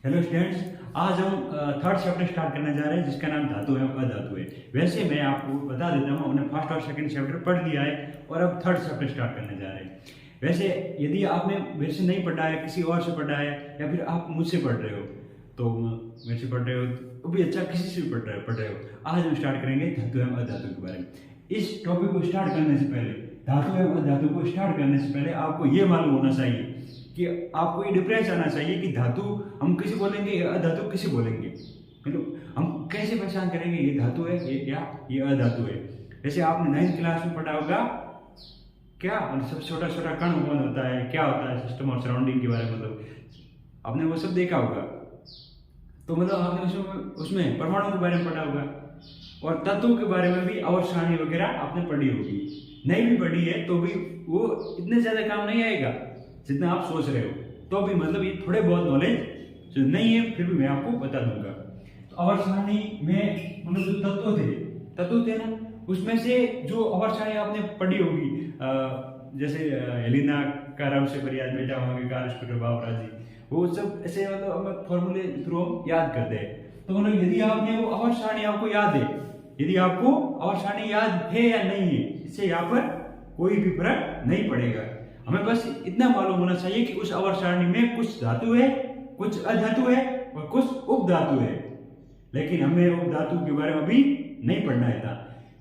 Hello students, आज हम third chapter start करने जा रहे हैं जिसका नाम धातु है अधातु है। वैसे मैं आपको बता देता हूँ, हमने फर्स्ट और सेकंड चैप्टर पढ़ लिया है और अब थर्ड चैप्टर स्टार्ट करने जा रहे हैं। वैसे यदि आपने मेरे से नहीं पढ़ा है, किसी और से पढ़ा है या फिर आप मुझसे पढ़ रहे हो तो मेरे से पढ़ रहे हो तो भी अच्छा, किसी से भी पढ़ रहे हो, आज हम स्टार्ट करेंगे धातु एवं अधातु के बारे में। इस टॉपिक को स्टार्ट करने से पहले, धातु एवं अधातु को स्टार्ट करने से पहले आपको ये मालूम होना चाहिए कि आपको ये डिफरेंस आना चाहिए कि धातु हम किसी बोलेंगे या अधातु किसी बोलेंगे। मतलब हम कैसे पहचान करेंगे ये धातु है ये अधातु है। जैसे आपने 9th क्लास में पढ़ा होगा क्या, मतलब सबसे छोटा छोटा कण कौन होता है, क्या होता है, सिस्टम और सराउंडिंग के बारे में, मतलब आपने वो सब देखा होगा। तो मतलब आपने उसमें परमाणु के बारे में पढ़ा होगा और तत्वों के बारे में भी आवर्त सारणी वगैरह आपने पढ़ी होगी। नहीं भी पढ़ी है तो भी वो इतने ज्यादा काम नहीं आएगा जितना आप सोच रहे हो, तो भी मतलब ये थोड़े बहुत नॉलेज जो नहीं है फिर भी मैं आपको बता दूंगा। तो आवर्त सारणी में मतलब जो तत्व थे ना, उसमें से जो आवर्त सारणी आपने पढ़ी होगी, जैसे हेलिना का रब से फरियाद बेटा होंगे कार स्कूटर बाबरा जी, वो सब ऐसे मतलब हम फॉर्मूले थ्रू याद करते हैं। तो मतलब यदि आपने वो आवर्त सारणी आपको याद है, यदि आपको आवर्त सारणी याद है या नहीं है, इससे यहाँ पर कोई भी फर्क नहीं पड़ेगा। हमें बस इतना मालूम होना चाहिए कि उस आवर्त सारणी में कुछ धातु है, कुछ अधातु है और कुछ उपधातु है, लेकिन हमें उपधातु के बारे में भी नहीं पढ़ना है।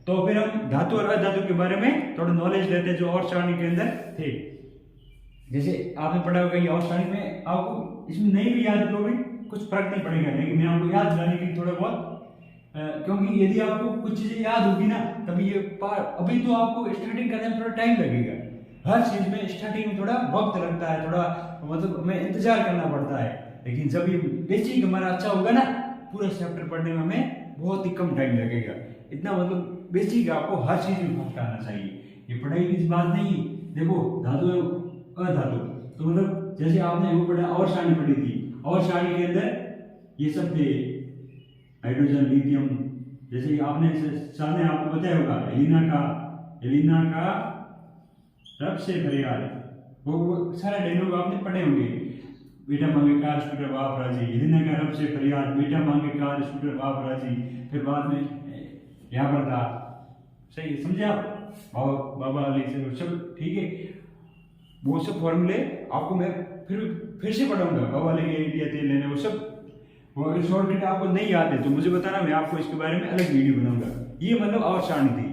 तो फिर हम धातु और अधातु के बारे में थोड़ा नॉलेज लेते हैं जो आवर्त सारणी के अंदर थे। जैसे आपने पढ़ा होगा ये आवर्त सारणी में, आपको इसमें नहीं भी याद तो भी कुछ फर्क नहीं पड़ेगा, लेकिन मैं आपको याद दिलाने के लिए थोड़ा बहुत, क्योंकि यदि आपको कुछ चीजें याद होगी ना तभी ये अभी तो आपको स्टार्टिंग करने में थोड़ा टाइम लगेगा। हर चीज में स्टार्टिंग में थोड़ा वक्त लगता है, थोड़ा मतलब हमें इंतजार करना पड़ता है, लेकिन जब ये बेसिक हमारा अच्छा होगा ना, पूरा चैप्टर पढ़ने में हमें बहुत ही कम टाइम लगेगा। इतना मतलब बेसिक आपको हर चीज में फर्क आना चाहिए, ये पढ़ाई की बात नहीं। देखो धातु अधातु, तो मतलब जैसे आपने वो पढ़ा आवर्त सारणी पढ़ी थी, आवर्त सारणी के अंदर ये सब थे हाइड्रोजन लिथियम। जैसे आपने सर ने आपको बताया होगा एलिना का रब से फरियाद, वो सारा डायलॉग आपने पढ़े होंगे। बेटा मांगे कार स्कूटर बाप राजी, एलिना का रब से फरियाद, बेटा मांगे कार स्कूटर बाप राजी। फिर बाद में यहाँ पर था, सही समझे आप, बाबा अली से सब ठीक है। वो सब फॉर्मूले आपको मैं फिर से पढ़ाऊंगा, बाबा अली इंडिया तेल लेने, वो सब वो शॉर्टकट आपको नहीं याद है तो मुझे बताना, मैं आपको इसके बारे में अलग वीडियो बनाऊंगा। ये मतलब आवर्त सारणी थी,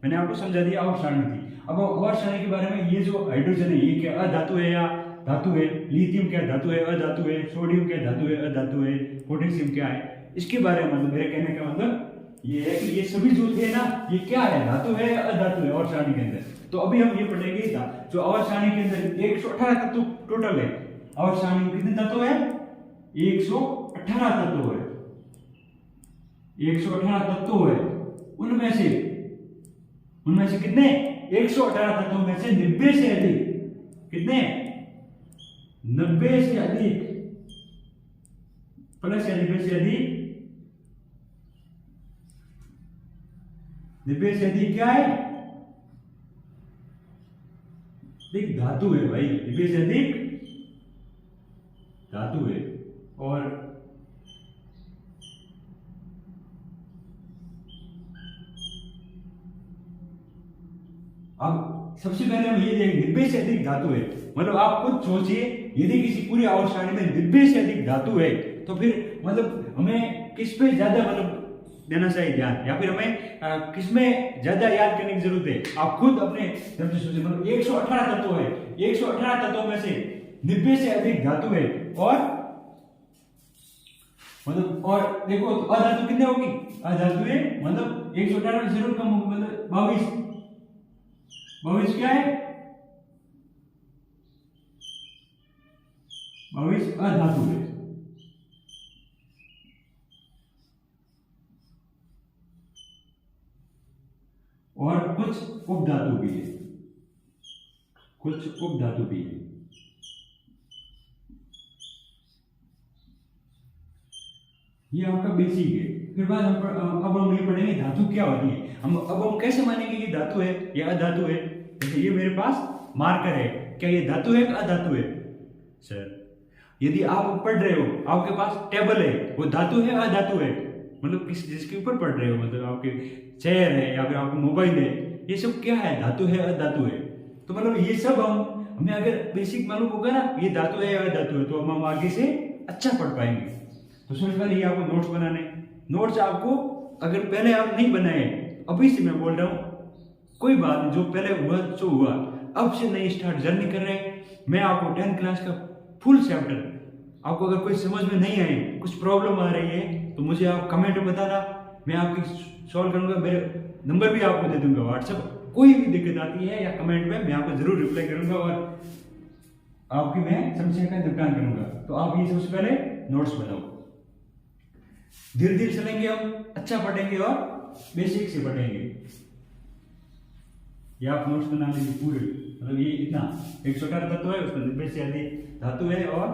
मैंने आपको समझा दिया आवर्त सारणी थी। अब आवर्त सारणी के बारे में, ये जो हाइड्रोजन है ये क्या अधातु है या धातु है, लिथियम क्या धातु है अधातु है, सोडियम क्या धातु है अधातु है, पोटेशियम क्या है, इसके बारे में मतलब मेरे कहने का मतलब ये है कि ये सभी जो थे ना, ये क्या है, धातु है या अधातु है आवर्त सारणी के अंदर। तो अभी हम ये पढ़ेंगे जो आवर्त सारणी के अंदर 118 तत्व टोटल है। आवर्त सारणी में कितने तत्व है? 118 तत्व है, 118 तत्व है। उनमें से कितने, 118 तत्वों में से 90 से अधिक, कितने, 90 से अधिक प्लस या 90 से अधिक, 90 से अधिक क्या है, अधिक धातु है भाई, 90 से अधिक धातु है। और अब सबसे पहले हम ये देखें 90 से अधिक धातु है, मतलब आप खुद सोचिए यदि किसी पूरी आवर्त सारणी में 90 से अधिक धातु है तो फिर मतलब हमें किस पे ज्यादा मतलब देना चाहिए ध्यान, या फिर हमें किस में ज्यादा याद करने की जरूरत है, आप खुद अपने तरफ से सोचिए। मतलब 118 तत्व है, 118 तत्वों में से 90 से अधिक धातु है और मतलब, और देखो अधातु कितने होगी, अधातु है मतलब 118 में जरूर कम होगी, मतलब 22 क्या है, 22 अधातु है। और कुछ उपधातु भी है, कुछ उपधातु भी है। ये आपका बेसिक है। फिर बाद अब हम ये पढ़ेंगे धातु क्या होती है। अब हम कैसे मानेंगे ये धातु है या अधातु है। जैसे ये मेरे पास मार्कर है, क्या ये धातु है या अधातु है सर? यदि आप पढ़ रहे हो, आपके पास टेबल है, वो धातु है अधातु है? मतलब किस जिसके ऊपर पढ़ रहे हो, मतलब आपके चेयर है या फिर आपका मोबाइल है, ये सब क्या है, धातु है अधातु है? तो मतलब ये सब हमें अगर बेसिक मालूम होगा ना ये धातु है या अधातु है, तो हम आगे से अच्छा पढ़ पाएंगे। तो सबसे पहले ये आपको नोट्स बनाने, नोट्स आपको अगर पहले आप नहीं बनाए, अभी से मैं बोल रहा हूँ, कोई बात नहीं, जो पहले हुआ जो हुआ, अब से नई स्टार्ट जर्नी कर रहे हैं। मैं आपको 10th क्लास का फुल चैप्टर, आपको अगर कोई समझ में नहीं आए, कुछ प्रॉब्लम आ रही है, तो मुझे आप कमेंट में बताना, मैं आपकी सॉल्व करूंगा। मेरे नंबर भी आपको दे दूंगा व्हाट्सएप, कोई भी दिक्कत आती है या कमेंट में, मैं आपको जरूर रिप्लाई करूंगा और आपकी मैं समस्या का निपटान करूंगा। तो आप ये सबसे पहले नोट्स बनाओ, धीरे धीरे चलेंगे, हम अच्छा पढ़ेंगे और बेसिक से पढ़ेंगे। ये आप नोट्स बना लीजिए पूरे, मतलब ये इतना 118 तत्व है, उसमें 90 से अधिक धातु है और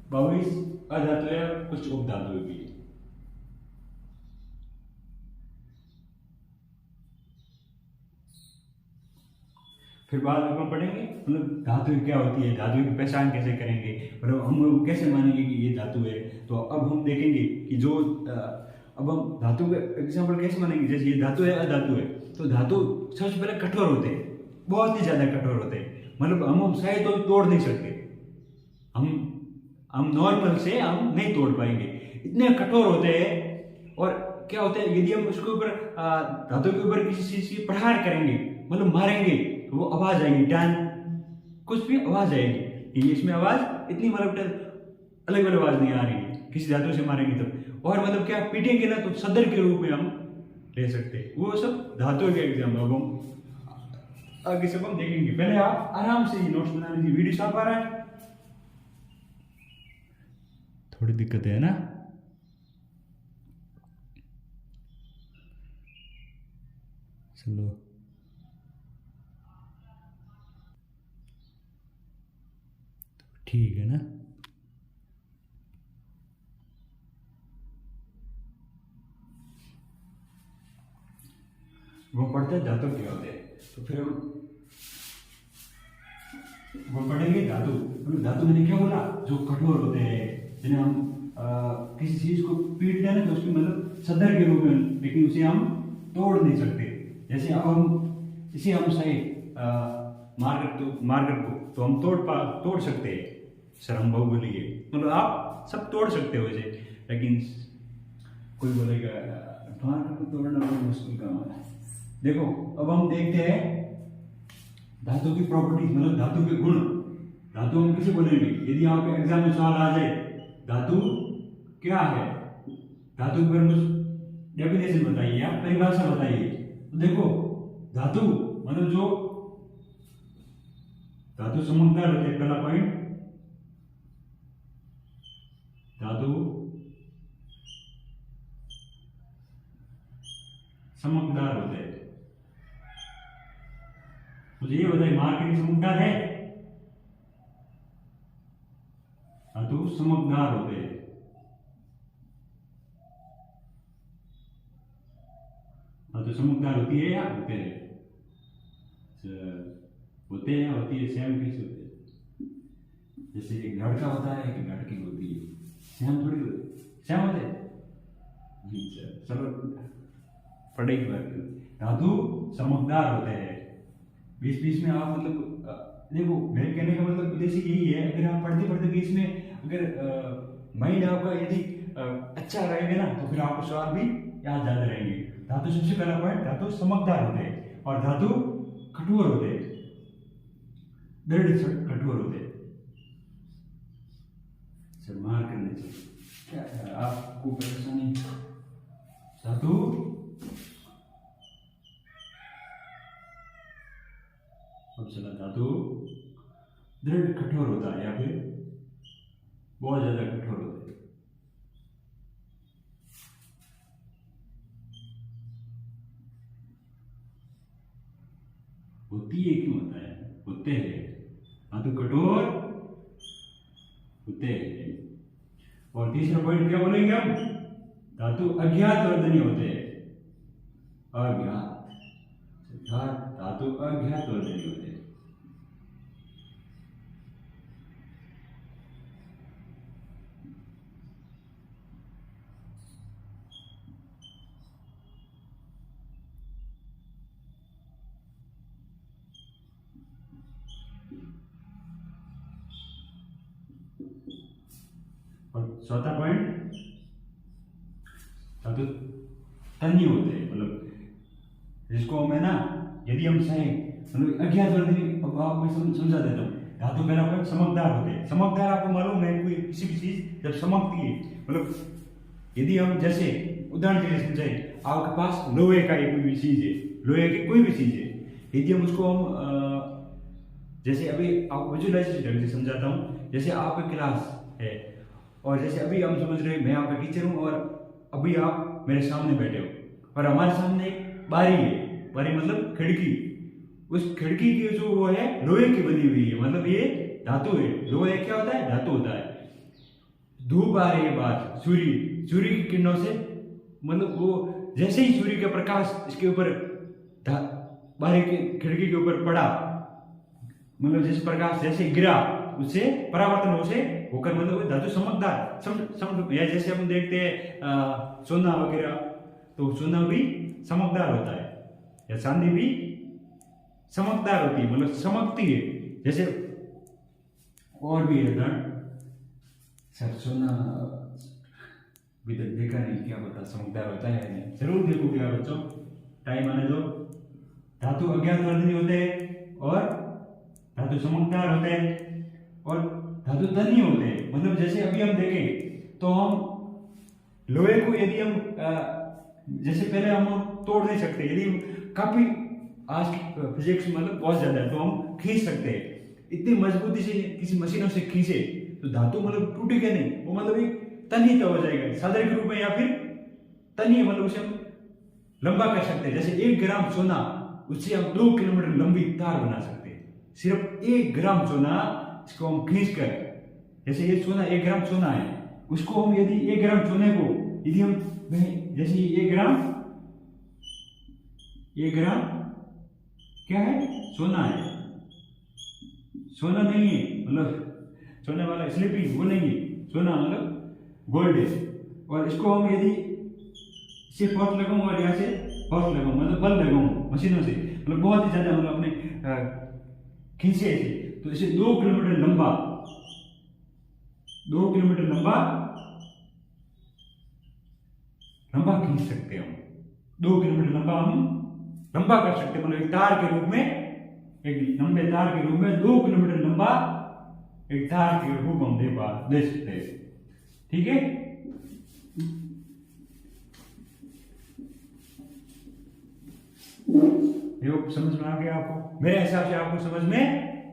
22 अधातु है, कुछ उपधातु भी है। फिर बाद में हम पढ़ेंगे मतलब धातु क्या होती है, धातु की पहचान कैसे करेंगे, मतलब हम कैसे मानेंगे कि ये धातु है। तो अब हम देखेंगे कि जो अब हम धातु का एग्जाम्पल कैसे मानेंगे, जैसे ये धातु है अधातु है, तो धातु सबसे पहले कठोर होते हैं, बहुत ही ज्यादा कठोर होते हैं, मतलब हम शायद तो तोड़ नहीं सकते, हम नॉर्मल से हम नहीं तोड़ पाएंगे, इतने कठोर होते हैं। और क्या होता है, यदि हम उसके ऊपर धातु के ऊपर किसी चीज की प्रहार करेंगे, मतलब मारेंगे, तो वो आवाज आएगी, डान कुछ भी आवाज आएगी, इसमें आवाज इतनी मतलब अलग अलग आवाज नहीं आ रही है किसी धातु से मारेंगे तब। और मतलब क्या पीटेंगे ना तो सदर के रूप में हम ले सकते हैं, वो सब धातु के एग्जाम। अब हम आगे सब हम देखेंगे, पहले आप आराम से नोट्स बना लीजिए। वीडियो साफ आ रहा है? थोड़ी दिक्कत है ना? चलो ठीक है ना? वो पढ़ते हैं धातु क्या होते हैं, तो फिर हम वो पढ़ेंगे धातु। मतलब धातु मैंने क्या बोला, जो कठोर होते हैं, जिन्हें हम किसी चीज को पीटते हैं ना, तो उसकी मतलब सदर के रूप में, लेकिन उसे हम तोड़ नहीं सकते। जैसे अब हम इसे हम सही मार्कर को तो हम तोड़ सकते हैं, श्रम बहुबली है, मतलब आप सब तोड़ सकते हो इसे, लेकिन कोई बोलेगा मार्कर को तोड़ना बहुत मुश्किल काम है। देखो अब हम देखते हैं धातु की प्रॉपर्टीज, मतलब धातु के गुण। धातु हम किसे बोलेंगे, यदि आपके एग्जाम में सवाल आ जाए धातु क्या है, धातु पर कुछ डेफिनेशन बताइए, आप परिभाषा बताइए। तो देखो धातु मतलब जो धातु समकदार होते हैं, पहला पॉइंट, धातु समकदार होते हैं। मुझे ये बताइए मार्कर समकदार है? धातु समकदार होते हैं, धातु समकदार होती है या होते हैं? होते हैं, होती है, सेम कैसे होते हैं? जैसे एक लड़का होता है एक लड़की होती है, सेम थोड़ी सेम होते हैं? चलो पढ़े की बात करें, धातु समकदार होते हैं। बीच बीच में आप मतलब देखो मेरे कहने का मतलब उद्देश्य यही है, अगर आप पढ़ते पढ़ते बीच में अगर माइंड आपका यदि अच्छा रहेगा ना, तो फिर आपको सवाल भी याद ज्यादा रहेंगे। धातु सबसे पहला पॉइंट, धातु समकदार होते हैं और धातु कठोर होते हैं, दृढ़ कठोर होते हैं। सर मार करने से क्या है, आपको परेशानी? धातु अब चला, धातु दृढ़ कठोर होता है या फिर बहुत ज्यादा कठोर होते हैं। होती है क्यों होता है, होते हैं, धातु कठोर होते हैं। और तीसरा पॉइंट क्या बोलेंगे हम, धातु अज्ञात वर्धनी होते हैं, अज्ञात, धातु अज्ञात वर्धनी होते हैं। चौथा पॉइंट, धातु तन्य होते हैं, मतलब जिसको हम है ना, यदि हम चाहें मतलब अज्ञात वर्तनी, अब आपको मैं समझा देता हूँ। धातु पहला पॉइंट समकदार होते हैं। समकदार आपको मालूम है, कोई किसी भी चीज जब समकती है, मतलब यदि हम जैसे उदाहरण के लिए समझाएं, आपके पास लोहे का कोई भी चीज है, लोहे की कोई भी चीज है, यदि हम उसको हम जैसे अभी आपको विजुअलाइजेशन ढंग से समझाता हूँ। जैसे आपका क्लास है और जैसे अभी हम समझ रहे हैं मैं आपका टीचर हूँ और अभी आप मेरे सामने बैठे हो और हमारे सामने एक बारी है, बारी मतलब खिड़की, उस खिड़की की जो वो है लोहे की बनी हुई है, मतलब ये धातु है। लोहे क्या होता है? धातु होता है। धूप आ रही है बाहर, सूर्य की किरणों से, मतलब वो जैसे ही सूर्य का प्रकाश इसके ऊपर बाहर की खिड़की के ऊपर पड़ा, मतलब जैसे प्रकाश जैसे गिरा, उससे परावर्तन होकर मतलब धातु समकदार या जैसे हम देखते हैं सोना वगैरह, तो सोना भी समकदार होता है या चांदी भी समकदार होती है, मतलब चमकती है। जैसे और भी है उदाहरण, सर सोना भी तो देखा नहीं, क्या पता चमकदार होता है नहीं, जरूर देखोगे बच्चों, टाइम आने दो। धातु अज्ञात वर्तनी होते हैं और धातु चमकदार होते हैं और धातु तन्य होते हैं। मतलब जैसे अभी हम देखें तो हम लोहे को यदि हम जैसे पहले हम तोड़ नहीं सकते, यदि काफी आज की फिजिक्स मतलब बहुत ज्यादा है तो हम खींच सकते हैं, इतनी मजबूती से किसी मशीनों से खींचे तो धातु मतलब टूटेगा नहीं, वो मतलब एक तन्य हो जाएगा सादर के रूप में, या फिर तन्य मतलब उसे हम लंबा कर सकते हैं। जैसे 1 ग्राम सोना, उससे हम 2 किलोमीटर लंबी तार बना सकते हैं। सिर्फ 1 ग्राम सोना, इसको हम खींच कर, जैसे ये सोना 1 ग्राम सोना है, उसको हम यदि 1 ग्राम सोने को यदि हम जैसे 1 ग्राम क्या है? सोना है, सोना नहीं है, मतलब सोने वाला स्लीपिंग वो नहीं है, सोना मतलब गोल्ड है। और इसको हम यदि इसे फोर्स लगाऊं और यहाँ से फोर्स लगाऊं, मतलब बल लगाऊं मशीनों से, मतलब बहुत ही ज्यादा, मतलब अपने खींचे ऐसे, तो इसे 2 किलोमीटर लंबा 2 किलोमीटर लंबा खींच सकते हैं हम। 2 किलोमीटर लंबा हम लंबा कर सकते हैं, मतलब एक तार के रूप में, एक लंबे तार के रूप में 2 किलोमीटर लंबा एक तार के रूप हम दे सकते हैं। ठीक है, ये समझ में आ गया आपको? मेरे हिसाब से आपको समझ में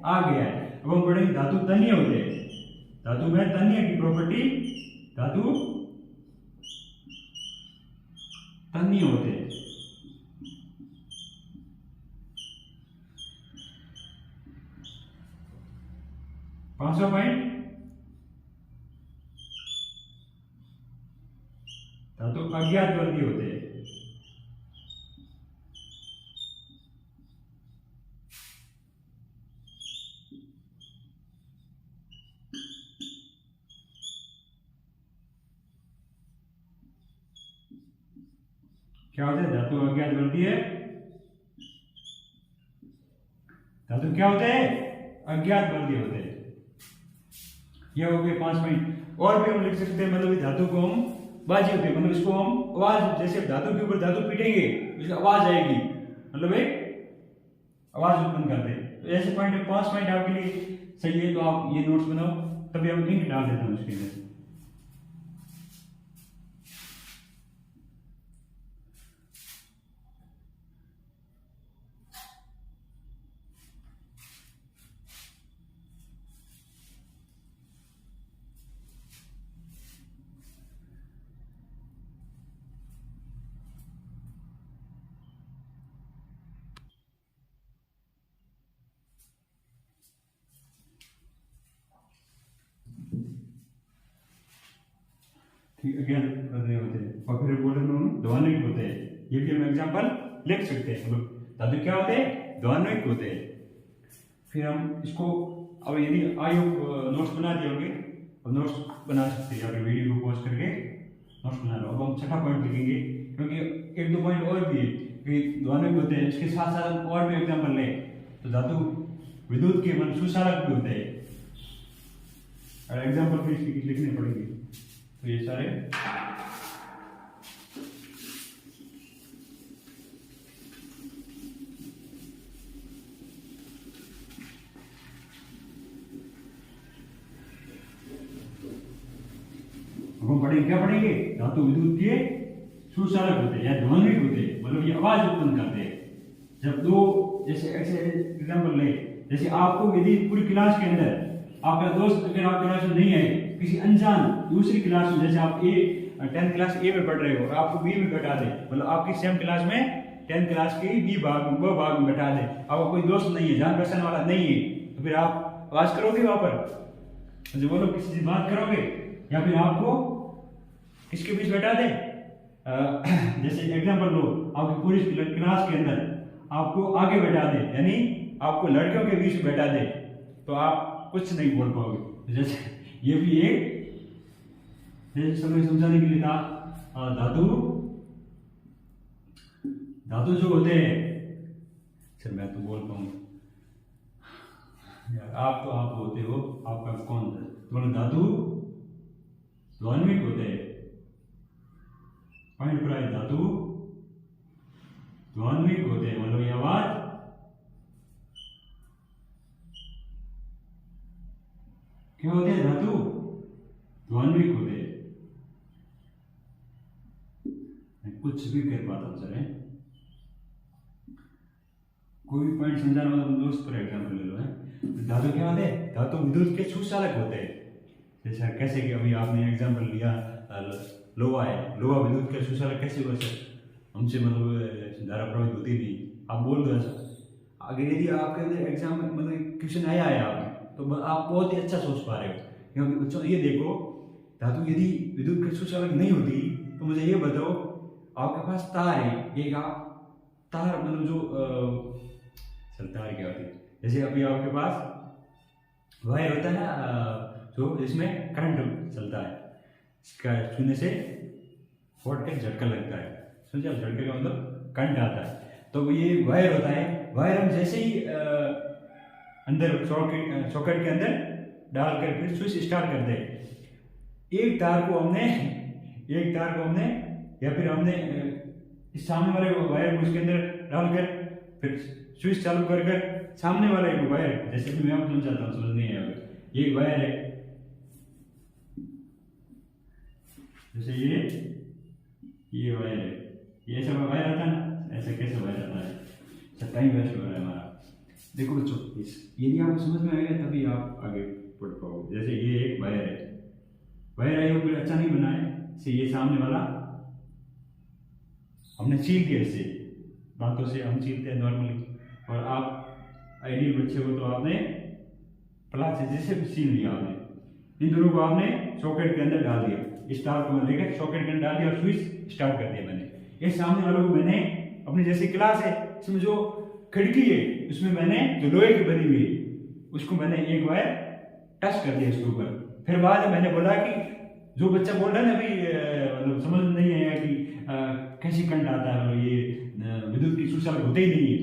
आ गया है। अब हम पढ़ेंगे धातु तन्य होते हैं। धातु में तन्य की प्रॉपर्टी, धातु तन्य होते हैं। पांचवा पॉइंट, धातु अज्ञात वर्गीय होते हैं। क्या होते हैं? धातु अज्ञात वर्गीय, धातु क्या होते हैं? अज्ञात वर्गीय होते हैं। ये हो गए 5 पॉइंट। और भी हम लिख सकते हैं, मतलब धातु को हम बाजी होते हैं, मतलब इसको हम आवाज, जैसे धातु के ऊपर धातु पीटेंगे इसकी आवाज आएगी, मतलब एक आवाज उत्पन्न करते हैं। तो ऐसे पॉइंट 5 पॉइंट आपके लिए सही है, तो आप ये नोट्स बनाओ, तभी हम लिंक डाल देते हैं उसके अंदर। अज्ञात वर्गीय होते हैं और फिर बोले ध्वनिक होते हैं। ये भी हम एग्जांपल लिख सकते हैं। मतलब धातु क्या होते हैं? ध्वनिक होते हैं। फिर हम इसको अब यदि नोट्स बना दिए होंगे और नोट्स बना सकते हैं, या फिर वीडियो को पॉज करके नोट्स बना लो। अब हम छठा पॉइंट लिखेंगे, क्योंकि 1-2 पॉइंट और भी है कि ध्वनिक होते हैं। इसके साथ साथ हम और भी एग्जाम्पल लें तो धातु विद्युत के मन सुचालक भी होते हैं, और एग्जाम्पल फिर लिखने पड़ेंगे। तो ये सारे हम पढ़ेंगे, क्या पढ़ेंगे? धातु विद्युत के सुचालक होते हैं या ध्वनिक होते हैं, मतलब ये आवाज उत्पन्न करते हैं। जब दो, जैसे एग्जाम्पल ले, जैसे आपको यदि पूरी क्लास के अंदर आपका दोस्त अगर आप क्लास में नहीं है, किसी अनजान दूसरी क्लास में, जैसे आप 10th क्लास ए में पढ़ रहे हो और आपको बी में बैठा दे, मतलब आपकी सेम क्लास में 10th क्लास के बी भाग में भाग में बैठा दे, आपका कोई दोस्त नहीं है, जान पहचान वाला नहीं है, तो फिर आप आवाज करोगे वहां पर? अच्छा बोलो, किसी से बात करोगे या फिर आपको किसके बीच बैठा दे? जैसे एग्जाम्पल लो, आपकी पूरी क्लास के अंदर आपको आगे बैठा दे, यानी आपको लड़कियों के बीच बैठा दे, तो आप कुछ नहीं बोल पाओगे। जैसे ये भी एक, जैसे समझाने के लिए था, धातु जो होते हैं, सर मैं तो बोल पाऊंगा यार, आप तो आप होते हो, आपका कौन था? तो धातु ध्वनिक होते हैं, पॉइंट पर आए, धातु ध्वनिक होते हैं, मतलब ये आवाज क्या होते हैं? धातु ध्वनिक होते हैं। कुछ भी कर पाता हूं सर, है कोई भी पॉइंट समझाना हो तो दोस्त पर एग्जाम्पल ले लो, है धातु क्या होते हैं? धातु विद्युत के सुचालक होते हैं। जैसे कैसे कि अभी आपने एग्जाम्पल लिया, लोहा है, लोहा विद्युत के सुचालक कैसे हुआ सर? हमसे मतलब धारा प्रवाहित होती नहीं, आप बोल दो ऐसा। अगर यदि आपके अंदर एग्जाम में मतलब क्वेश्चन आया है आपने, तो आप बहुत ही अच्छा सोच पा रहे हो, क्योंकि बच्चों ये देखो, धातु यदि विद्युत के सुचालक नहीं होती तो मुझे ये बताओ, आपके पास तार है, एक आप तार मतलब जो सर तार क्या होती है? जैसे अभी आपके पास वायर होता है ना, जो जिसमें करंट चलता है, इसका छूने से फोड़ के झटका लगता है, समझे? झटके का मतलब करंट आता है, तो ये वायर होता है। वायर हम जैसे ही अंदर सॉकेट के अंदर डालकर फिर स्विच स्टार्ट कर दे, एक तार को हमने या फिर हमने इस सामने वाले वायर को इसके अंदर डालकर फिर स्विच चालू कर सामने वाला एक वायर, जैसे कि मैं आपको समझाता हूँ, समझ नहीं आएगा, ये एक वायर है, जैसे ये वायर है, ये ऐसा वायर आता है ना, ऐसा कैसे वायर आता है? अच्छा टाइम वेस्ट हो रहा है हमारा। देखो बच्चों, यदि आपको समझ में आएगा तभी आप आगे पढ़ पाओगे। जैसे ये एक वायर है, वो कोई अच्छा नहीं बना है, ये सामने वाला हमने छील दिया, इससे दांतों से हम छीलते हैं नॉर्मली, और आप आइडियल बच्चे हो तो आपने प्लास से जैसे छील लिया, आपने इन दोनों को आपने सॉकेट के अंदर डाल दिया, इस तार को लेकर सॉकेट के अंदर डाल दिया और स्विच स्टार्ट कर दिया मैंने। ये सामने वालों को मैंने अपनी जैसी क्लास है, इसमें जो खिड़की है उसमें मैंने जो लोहे की बनी हुई है उसको मैंने एक वायर टच कर दिया इसके ऊपर। फिर बाद में मैंने बोला कि जो बच्चा बोल रहा है ना अभी, मतलब समझ नहीं आया कि कैसे करंट आता है, मतलब ये विद्युत की सुचालक होते ही नहीं है,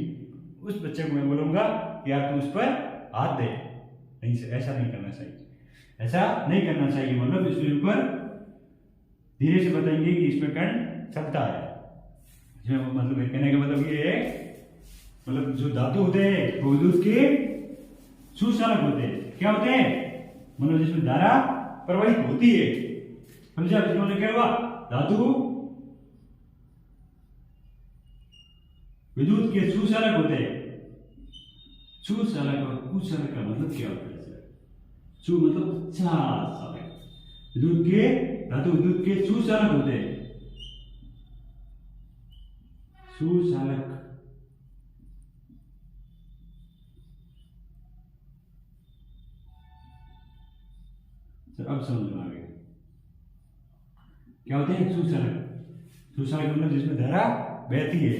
उस बच्चे को मैं बोलूंगा यार तू उस पर हाथ दे, नहीं ऐसा नहीं करना चाहिए, ऐसा नहीं करना चाहिए, मतलब इसके ऊपर धीरे से बताएंगे कि इसमें करंट चलता है। मतलब कहने का मतलब ये है, मतलब जो धातु होते हैं वो विद्युत के सुचालक होते हैं। क्या होते हैं? मतलब जिसमें धारा प्रवाहित होती है, समझा? जिन्होंने क्या हुआ, धातु विद्युत के सुचालक होते हैं। सुचालक और कुचालक का मतलब क्या होता है? सु मतलब चालक, विद्युत के धातु विद्युत के सुचालक होते हैं। सुचालक अब समझ में आ गया क्या होते हैं सुचालक। सुचालक मतलब जिसमें धारा बहती है,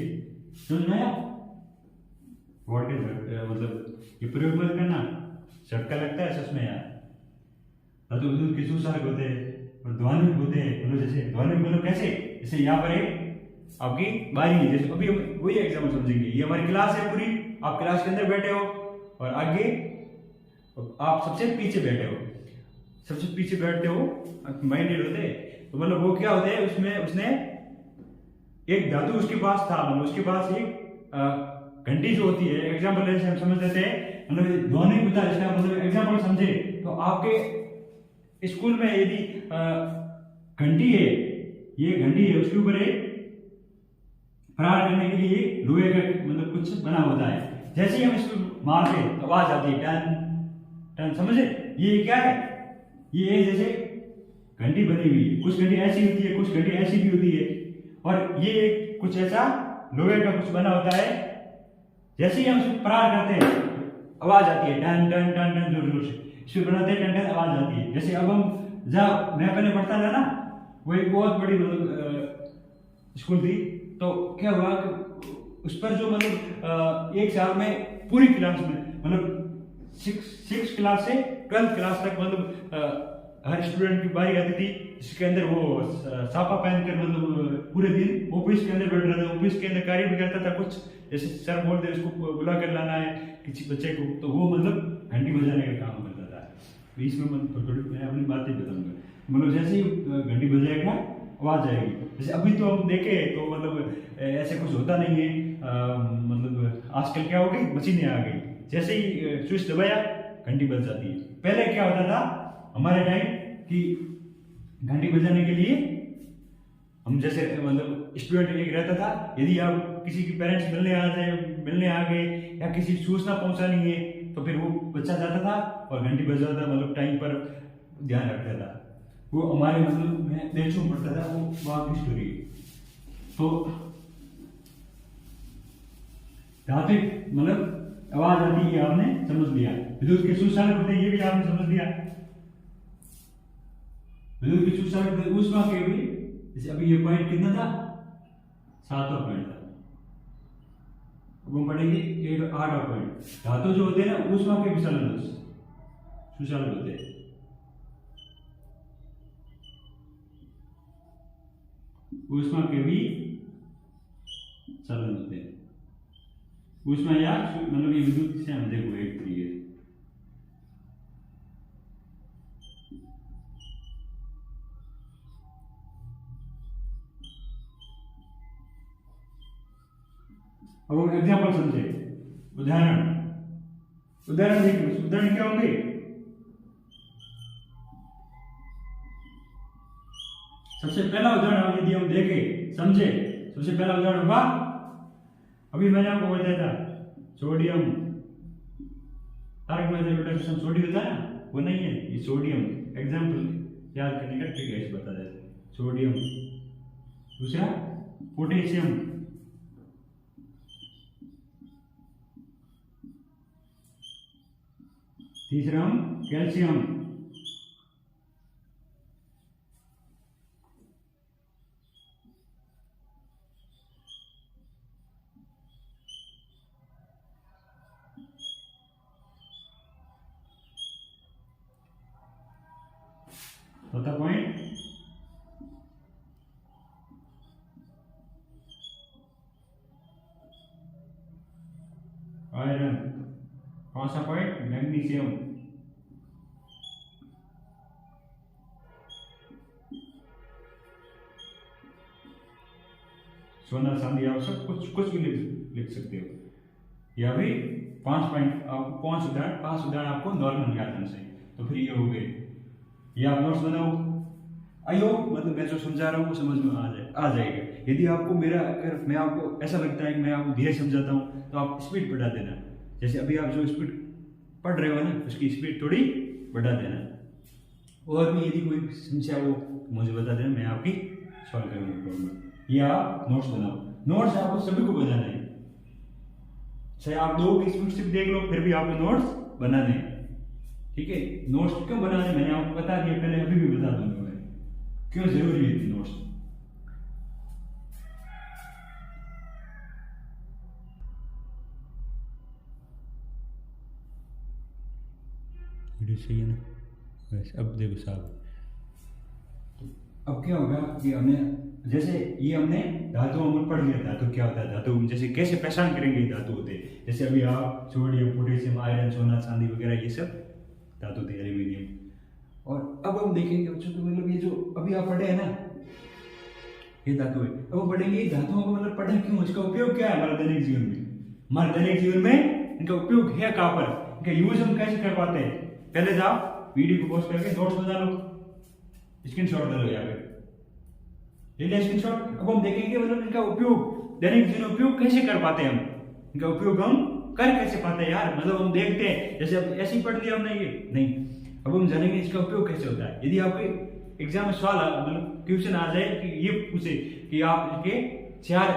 समझ में आया? वर्ड के मतलब ये प्रयोग मत करना, झटका लगता है सच में यार। धातु विद्युत के सुचालक होते हैं और ध्वनिक होते हैं। मतलब जैसे ध्वनिक मतलब कैसे, जैसे यहाँ पर एक आपकी बारी है, जैसे अभी वही एग्जाम्पल समझेंगे, ये हमारी क्लास है पूरी, आप क्लास के अंदर बैठे हो और आगे आप सबसे पीछे बैठे हो, सबसे पीछे बैठते हो, माइंडेड होते हैं। तो मतलब वो क्या होता है, उसमें उसने एक धातु उसके पास था, मतलब उसके पास एक घंटी जो होती है, एग्जाम्पल जैसे हम समझ लेते हैं, मतलब ध्वनि बुद्धा, इसका मतलब एग्जाम्पल समझे तो आपके स्कूल में यदि घंटी है, ये घंटी है, उसके ऊपर एक प्रहार करने के लिए लोहे का मतलब कुछ बना होता है, जैसे ही हम इसको मारते तो आवाज आती है टन टन, समझे? ये क्या है, ये है जैसे घंटी बनी हुई है, कुछ घंटी ऐसी होती है, कुछ घंटी ऐसी भी होती है, और ये कुछ ऐसा लोहे का कुछ बना होता है, जैसे ही हम इसको प्रहार करते हैं आवाज आती है टन टन टन टन, जोर जोर से इसको बनाते हैं, टन टन आवाज आती है। जैसे अब हम जब मैं पहले पढ़ता था ना, वो एक बहुत बड़ी मतलब स्कूल थी, तो क्या हुआ कि उस पर जो मतलब एक साल में पूरी क्लास में मतलब सिक्स क्लास से 12th क्लास तक मतलब हर स्टूडेंट की बारी आती थी, जिसके अंदर वो साफा पहनकर मतलब पूरे दिन ऑफिस के अंदर बैठ रहा था, ऑफिस के अंदर कार्य भी करता था, कुछ जैसे सर बोलते उसको बुला कर लाना है किसी बच्चे को, तो वो मतलब घंटी बजाने का काम करता था। बीच में थोड़ी मैं अपनी बातें बताऊंगा, मतलब जैसे ही घंटी बजाएगा आवाज आएगी। जैसे अभी तो हम देखें तो मतलब ऐसे कुछ होता नहीं है, मतलब आजकल क्या हो गई, मशीनें आ गई, जैसे ही स्विच दबाया घंटी बज जाती है। पहले क्या होता था हमारे टाइम कि घंटी बजाने के लिए हम जैसे मतलब स्टूडेंट एक रहता था, यदि आप किसी के पेरेंट्स मिलने आ गए या किसी सूचना पहुंचानी है तो फिर वो बच्चा जाता था और घंटी बजाता था, मतलब टाइम पर ध्यान रखता था। वो हमारे मतलब मैं देशों में पढ़ता था, वो वहाँ की स्टोरी है। तो धातु मतलब आवाज आती है, आपने समझ लिया। विद्युत के सुचालक होते हैं, ये भी आपने समझ लिया। विद्युत के सुचालक होते ऊष्मा के भी, जैसे अभी ये पॉइंट कितना था, 7वां पॉइंट था, अब हम पढ़ेंगे 8वां पॉइंट। धातु जो होते हैं ना ऊष्मा के विचालन सुचालक होते हैं। ऊष्मा के भी चलन होते हैं। ऊष्मा या मतलब ये विद्युत से हम देखो एक तरीके से, अब हम एग्जाम्पल समझे, उदाहरण देखिए, उदाहरण क्या होंगे, सबसे पहला उदाहरण यदि हम देखें समझे, सबसे पहला उदाहरण होगा, अभी मैंने आपको बताया था सोडियम, तारक मेहता का उल्टा सोडियम होता है ना, वो नहीं है, ये सोडियम एग्जाम्पल याद करने का ट्रिक है, बता देते। सोडियम, दूसरा पोटेशियम, तीसरा हम कैल्शियम, चौथा पॉइंट आयरन, पांचवा पॉइंट मैग्नीशियम, सोना चांदी, आप सब कुछ भी लिख सकते हो, या भी 5 पॉइंट आपको 5 उदाहरण आपको नॉर्मल याद करना चाहिए। तो फिर ये हो गए, ये आप नोट्स बनाओ, आइयो मतलब मैं जो समझा रहा हूँ वो समझ में आ जाएगा। यदि आपको मेरा अगर मैं आपको ऐसा लगता है कि मैं आपको धीरे समझाता हूँ तो आप स्पीड बढ़ा देना, जैसे अभी आप जो स्पीड पढ़ रहे हो ना उसकी स्पीड थोड़ी बढ़ा देना, और भी यदि कोई समस्या हो तो मुझे बता देना, मैं आपकी सॉल्व करूँगा प्रॉब्लम। या आप नोट्स बनाओ, नोट्स आपको सभी को बनाने हैं, चाहे आप 2 की स्पीड से देख लो फिर भी आपको नोट्स बनाने हैं, ठीक है। नोट्स क्यों बनाने मैंने आपको बता दिया पहले, अभी भी बता दूंगा मैं क्यों जरूरी है नोट्स। वीडियो सही है ना, वैसे अब देखो साहब, अब क्या होगा कि हमने जैसे ये हमने धातु अमूल पढ़ लिया, धातु क्या होता है, धातु जैसे कैसे पहचान करेंगे ये धातु होते हैं, जैसे अभी आप सोडियम, पोटेशियम, आयरन, सोना, चांदी वगैरह ये सब धातु थे, एल्यूमिनियम। और अब हम देखेंगे बच्चों तो मतलब ये जो अभी आप पढ़े हैं ना, ये धातु है। अब हम पढ़ेंगे ये धातुओं को मतलब पढ़े क्यों, इसका उपयोग क्या है हमारे दैनिक जीवन में। हमारे दैनिक जीवन में इनका उपयोग है कहाँ पर, इनका यूज हम कैसे कर पाते हैं। पहले तो आप वीडियो को पॉज करके नोट्स बना लो, स्क्रीनशॉट ले लो यहाँ पे, ले लिया स्क्रीनशॉट। अब हम देखेंगे मतलब इनका उपयोग दैनिक जीवन में उपयोग कैसे कर पाते हैं हम, इनका उपयोग हम कर कैसे पाते हैं यार। मतलब हम देखते हैं जैसे अब ऐसे ही पढ़ लिया हमने ये नहीं, अब हम जानेंगे इसका उपयोग कैसे होता है। यदि आपके एग्जाम में सवाल मतलब क्वेश्चन आ जाए कि ये पूछे कि आप इसके 4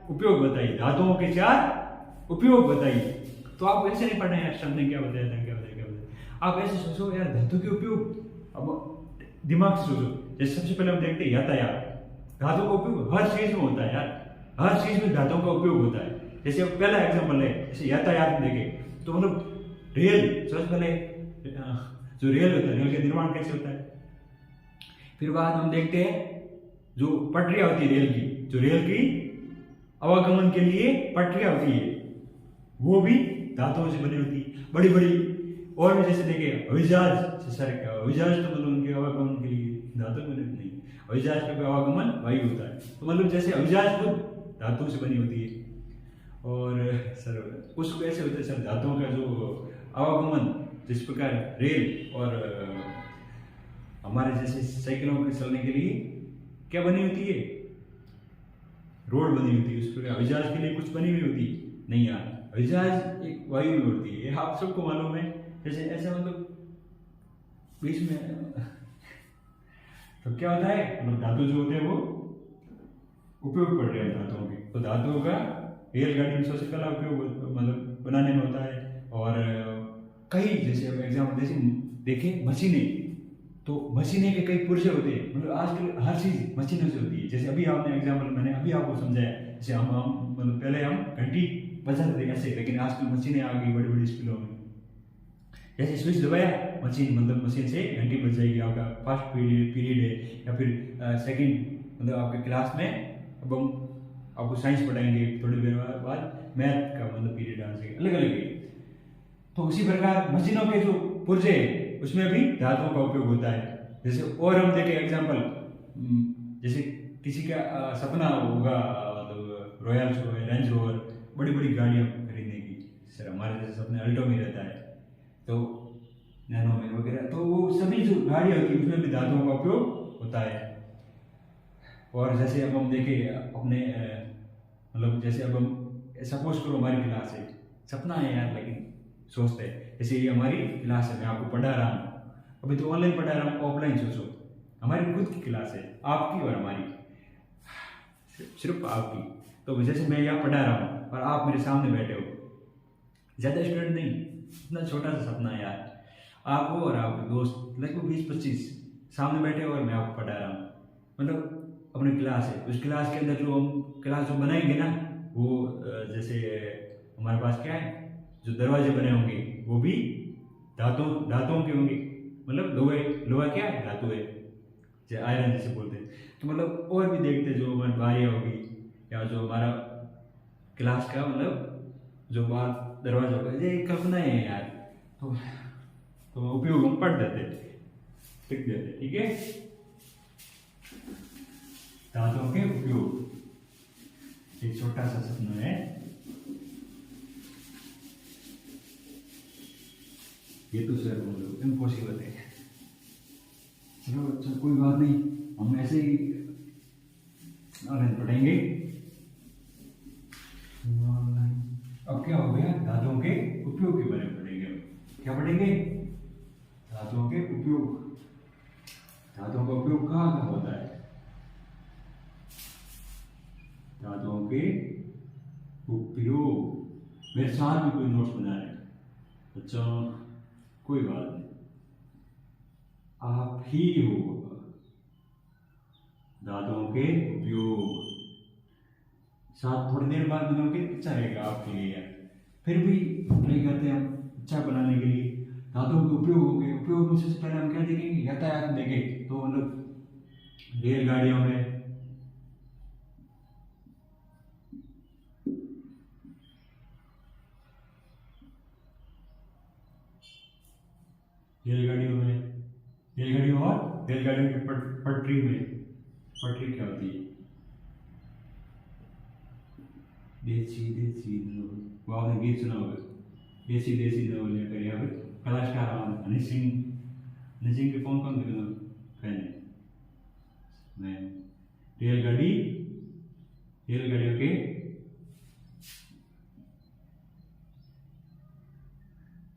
उपयोग बताइए, धातुओं के 4 उपयोग बताइए, तो आप ऐसे नहीं पढ़ना है शब्द ने क्या बताया था, क्या बताया क्या बताया। आप ऐसे सोचो यार धातु के उपयोग, अब दिमाग से सोचो। जैसे सबसे पहले हम देखते हैं यातायात, धातु का उपयोग हर चीज में होता है यार, हर चीज में धातुओं का उपयोग होता है। जैसे अब पहला एग्जाम्पल है, जैसे यातायात में देखें तो मतलब रेल, सबसे पहले जो रेल होता है, रेल का निर्माण कैसे होता है। फिर बाद हम देखते हैं जो पटरियां होती है रेल की, जो रेल की आवागमन के लिए पटरियां होती है, वो भी धातुओं से बनी होती है, बड़ी बड़ी। और भी जैसे देखिए हवाई जहाज, हवाई जहाज तो मतलब उनके आवागमन के लिए धातु बनी नहीं, हवाई जहाज का आवागमन वायु होता है, तो मतलब जैसे हवाई जहाज खुद धातुओं से बनी होती है। और सर कुछ ऐसे होते हैं सर धातुओं का जो आवागमन, जिस प्रकार रेल और हमारे जैसे साइकिलों के चलने के लिए क्या बनी होती है, रोड बनी होती है, उस प्रकार हवाई जहाज के लिए कुछ बनी हुई होती है नहीं यार। हवाई जहाज एक वायु में उड़ती है, ये आप सबको मालूम है। जैसे ऐसे मतलब बीच में तो क्या होता है, मतलब धातु जो होते हैं वो उपयोग पड़ रहे हैं धातुओं के, तो धातुओं का रेलगाड़ी में सबसे पहला उपयोग मतलब बनाने में होता है। और कई जैसे एग्जाम्पल जैसे देखें मशीनें, तो मशीनें के कई पुर्जे होते हैं, मतलब आजकल हर चीज मशीनों से होती है। जैसे अभी आपने एग्जाम्पल मैंने अभी आपको समझाया, जैसे हम मतलब पहले हम घंटी बजाते थे ऐसे, लेकिन आजकल मशीनें आ गई बड़ी बड़ी स्कूलों में। जैसे स्विच दबाया मशीन, मतलब मशीन से घंटी बज जाएगी। आपका फर्स्ट पीरियड है या फिर सेकंड, मतलब आपके क्लास में अब हम आपको साइंस पढ़ाएंगे, थोड़ी देर बाद मैथ का मतलब पीरियड आ जाएगा, अलग अलग है। तो उसी प्रकार मशीनों के जो पुर्जे उसमें भी धातुओं का उपयोग होता है। जैसे और हम देखें एग्जाम्पल, जैसे किसी का सपना होगा मतलब रॉयल्स हो, रेंज रोवर, बड़ी बड़ी गाड़ियाँ खरीदने की। सर हमारे जैसे सपने अल्टो में रहता है, तो नैनो में वगैरह, तो वो सभी जो गाड़ियाँ होती है उसमें भी धातुओं का उपयोग होता है। और जैसे अब हम देखें अपने मतलब जैसे अब हम सपोज करो हमारी क्लास है, सपना है यार लेकिन सोचते हैं, जैसे ये हमारी क्लास है, मैं आपको पढ़ा रहा हूँ, अभी तो ऑनलाइन पढ़ा रहा हूँ, ऑफलाइन सोचो हमारी खुद की क्लास है, आपकी और हमारी, सिर्फ आपकी। तो जैसे मैं यहाँ पढ़ा रहा हूँ और आप मेरे सामने बैठे हो, ज़्यादा स्टूडेंट नहीं, इतना छोटा सा सपना है यार, आप हो और आपके दोस्त लगभग 20-25 सामने बैठे हो और मैं आपको पढ़ा रहा हूँ। मतलब अपनी क्लास है, उस क्लास के अंदर जो हम क्लास जो बनाएंगे ना, वो जैसे हमारे पास क्या है, जो दरवाजे बने होंगे वो भी धातुओं के होंगे, मतलब लोहा क्या है, धातु है, जैसे आयरन जैसे बोलते हैं। तो मतलब और भी देखते हैं, जो हमारी बारियाँ होगी या जो हमारा क्लास का मतलब जो बाहर दरवाजा होगा, ये कल्पना है यार, तो उपयोग हम पढ़ देते, लिख देते, ठीक है। धातुओं के उपयोग एक छोटा सा सपना है, ये तो सर मतलब इम्पॉसिबल है। चलो अच्छा कोई बात नहीं, हम ऐसे ही ऑनलाइन पढ़ेंगे। अब क्या हो गया, धातुओं के उपयोग के बारे में पढ़ेंगे। क्या पढ़ेंगे, धातुओं के उपयोग। धातुओं का उपयोग कहाँ कहाँ होता है, धातुओं के उपयोग। मेरे साथ भी कोई नोट्स बना रहे हैं, अच्छा कोई बात नहीं, आप ही हो। धातुओं के उपयोग साथ थोड़ी देर बाद बनाओगे, अच्छा रहेगा आपके लिए। फिर भी ट्राई करते हैं हम अच्छा बनाने के लिए। धातुओं के उपयोग हो गए, उपयोग में सबसे पहले हम क्या देखेंगे, यातायात देखें, तो मतलब रेलगाड़ियों में, रेलगाड़ी और रेलगाड़ियों की पटरी में, पटरी क्या होती है? देसी देसी वो आपने गीत सुना होगा, देसी देसी दौलिया कर, या फिर कलाकार हनी सिंह, हनी सिंह के कौन कौन फैन है? मैं रेलगाड़ी, रेलगाड़ियों के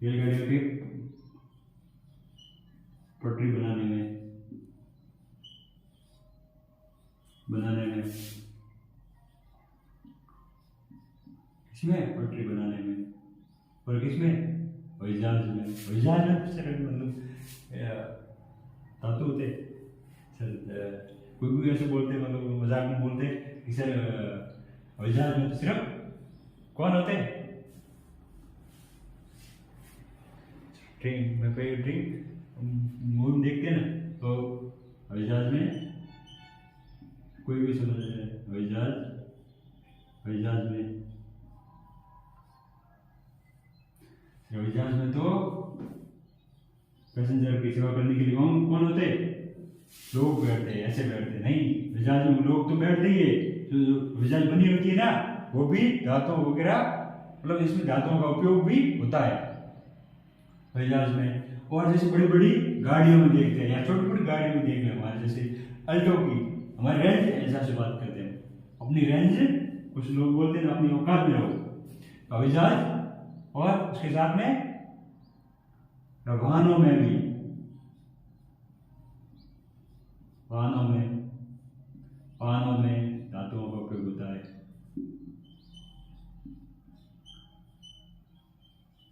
रेलगाड़ियों की पटरी बनाने में किसमें? पटरी बनाने में। और किसमें? हवाई जहाज में। हवाई जहाज में सर मतलब धातु होते सर, कोई भी ऐसे बोलते मतलब मजाक में बोलते कि सर हवाई जहाज में तो सिर्फ कौन होते? ट्रेन में, कोई ट्रेन मूवी में देखते हैं ना, तो हवाई जहाज में कोई भी समझ रहे हैं, हवाई जहाज, हवाई जहाज में, हवाई जहाज में तो पैसेंजर की सेवा करने के लिए कौन कौन होते? लोग बैठते हैं, ऐसे बैठते नहीं, हवाई जहाज में लोग तो बैठते ही है, जो हवाई जहाज बनी होती है ना, वो भी धातुओं वगैरह, मतलब इसमें धातुओं का उपयोग भी होता है हवाई जहाज में। और जैसे बड़ी बड़ी गाड़ियों में देखते हैं या छोटी छोटी गाड़ियों में देख रहे हैं, हमारे जैसे अल्टो की, हमारी रेंज ऐसा से बात करते हैं, अपनी रेंज, कुछ लोग बोलते हैं ना अपनी औकात में रहो। हवाई जहाज और उसके साथ में वाहनों में भी, वाहनों में, वाहनों में धातुओं का उपयोग होता है।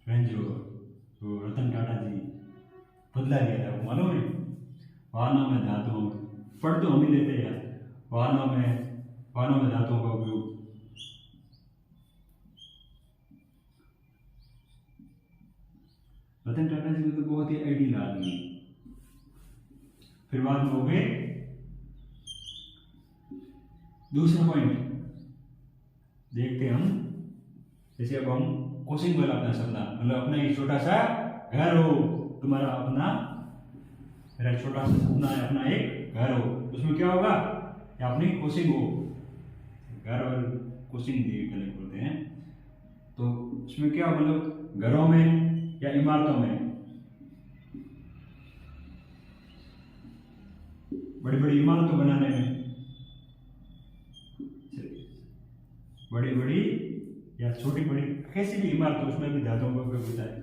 रेंज रोवर तो रतन टाटा जी बदला दिया था, वो मालूम है? वाहनों में धातुओं में, पढ़ तो हम ही लेते हैं यार, वाहनों में धातुओं का उपयोग। रतन टाटा जी तो बहुत ही आइडियल आदमी है। फिर बात में हो गए दूसरा पॉइंट, देखते हैं हम, जैसे अब हम कोचिंग वाला अपना सपना, मतलब अपना एक छोटा सा घर हो, तुम्हारा अपना, मेरा छोटा सा सपना है अपना एक घर हो, उसमें क्या होगा? या अपनी कोचिंग हो, घर और कोचिंग कनेक्ट होते हैं, तो उसमें क्या मतलब घरों में या इमारतों में, बड़ी बड़ी इमारतों बनाने में, बड़ी बड़ी या छोटी बड़ी कैसी भी इमारत, उसमें भी धातुओं का उपयोग होता है।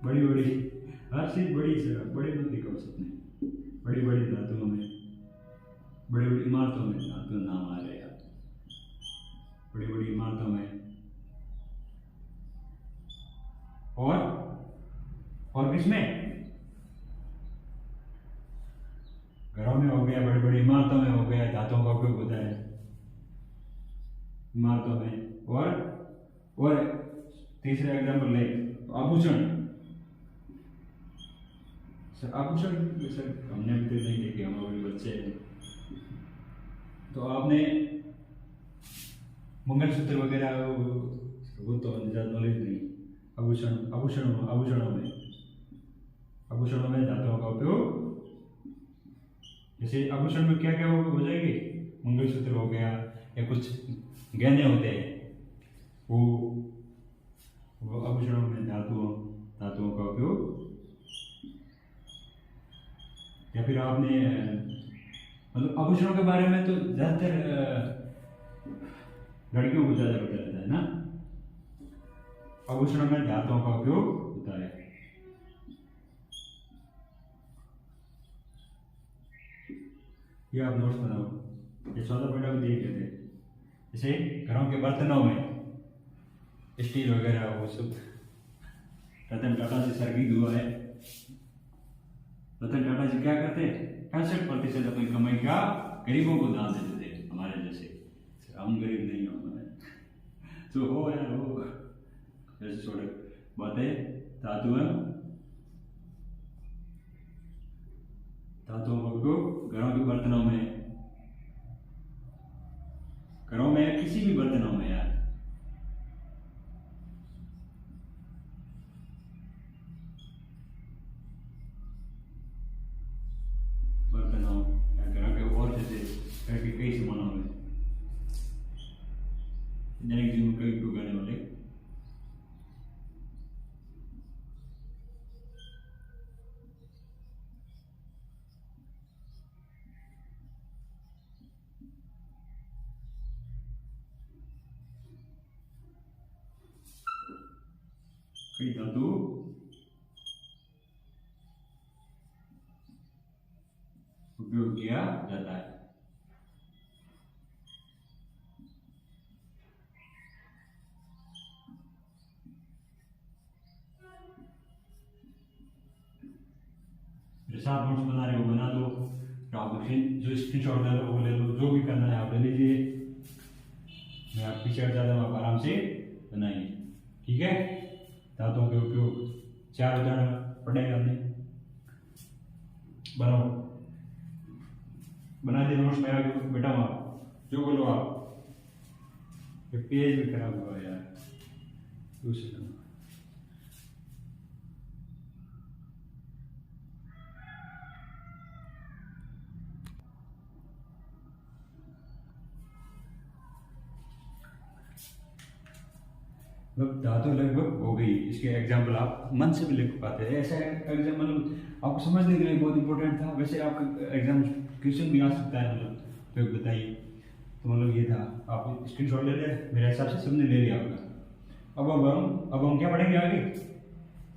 बड़ी बड़ी, हर चीज बड़ी से बड़े मत दिखाओ सपने, बड़ी बड़ी धातुओं में, बड़ी बड़ी इमारतों में, धातु नाम आ रहे यार, बड़ी बड़ी इमारतों में, और किसमें? घरों में हो गया, बड़ी बड़ी इमारतों में हो गया, धातुओं का उपयोग होता है इमारतों में। और तीसरा एग्जाम्पल ले, आभूषण। सर आभूषण सर हमने अभी तक नहीं देखे, हम अभी बच्चे हैं, तो आपने मंगलसूत्र वगैरह वो तो ज़्यादा नॉलेज नहीं। आभूषणों में धातुओं का उपयोग, जैसे आभूषण में क्या क्या हो जाएगी? मंगलसूत्र हो गया, या कुछ गहने होते हैं, वो आभूषणों में धातुओं का उपयोग। या फिर आपने मतलब आभूषणों के बारे में तो ज़्यादातर लड़कियों को ज़्यादा पता रहता है ना, आभूषणों में धातुओं का उपयोग होता है। ये आप नोट्स बनाओ, ये 14 पॉइंट आप देख लेते हैं। जैसे घरों के बर्तनों में स्टील वगैरह वो सब, रतन टाटा जी सर्विस हुआ है। रतन टाटा जी क्या करते हैं? 65% अपनी कमाई का गरीबों को दान देते थे, हमारे जैसे। हम गरीब नहीं हो, तो हो यार हो, जैसे छोटे बातें, धातुओं को घरों के बर्तनों में, घरों में किसी भी बर्तनों में यार, कई धातु उपयोग किया जाता है। सात नोट्स बना रहे हो बना दो, आप जो स्क्रीनशॉट ले लो वो ले लो, जो भी करना है आप ले लीजिए। मैं आप पीछे हट जाता हूँ, आप आराम से बनाइए। ठीक है, दांतों के उपयोग 4 उदाहरण पढ़ेंगे हमने। बनाओ, बना दिए नोट्स में आगे बेटा, आप जो बोलो आप। ये पेज भी खराब हुआ यार, दूसरे धातु लगभग हो गई। इसके एग्जाम्पल आप मन से भी लिख पाते हैं। ऐसा एग्जाम्पल मतलब आपको समझने के लिए बहुत इंपॉर्टेंट था। वैसे आपका एग्जाम क्वेश्चन भी आ सकता है, मतलब तो बताइए। तो मतलब ये था, आप स्क्रीनशॉट ले ले, मेरे हिसाब से सबने ले लिया आपका। अब हम क्या पढ़ेंगे आगे?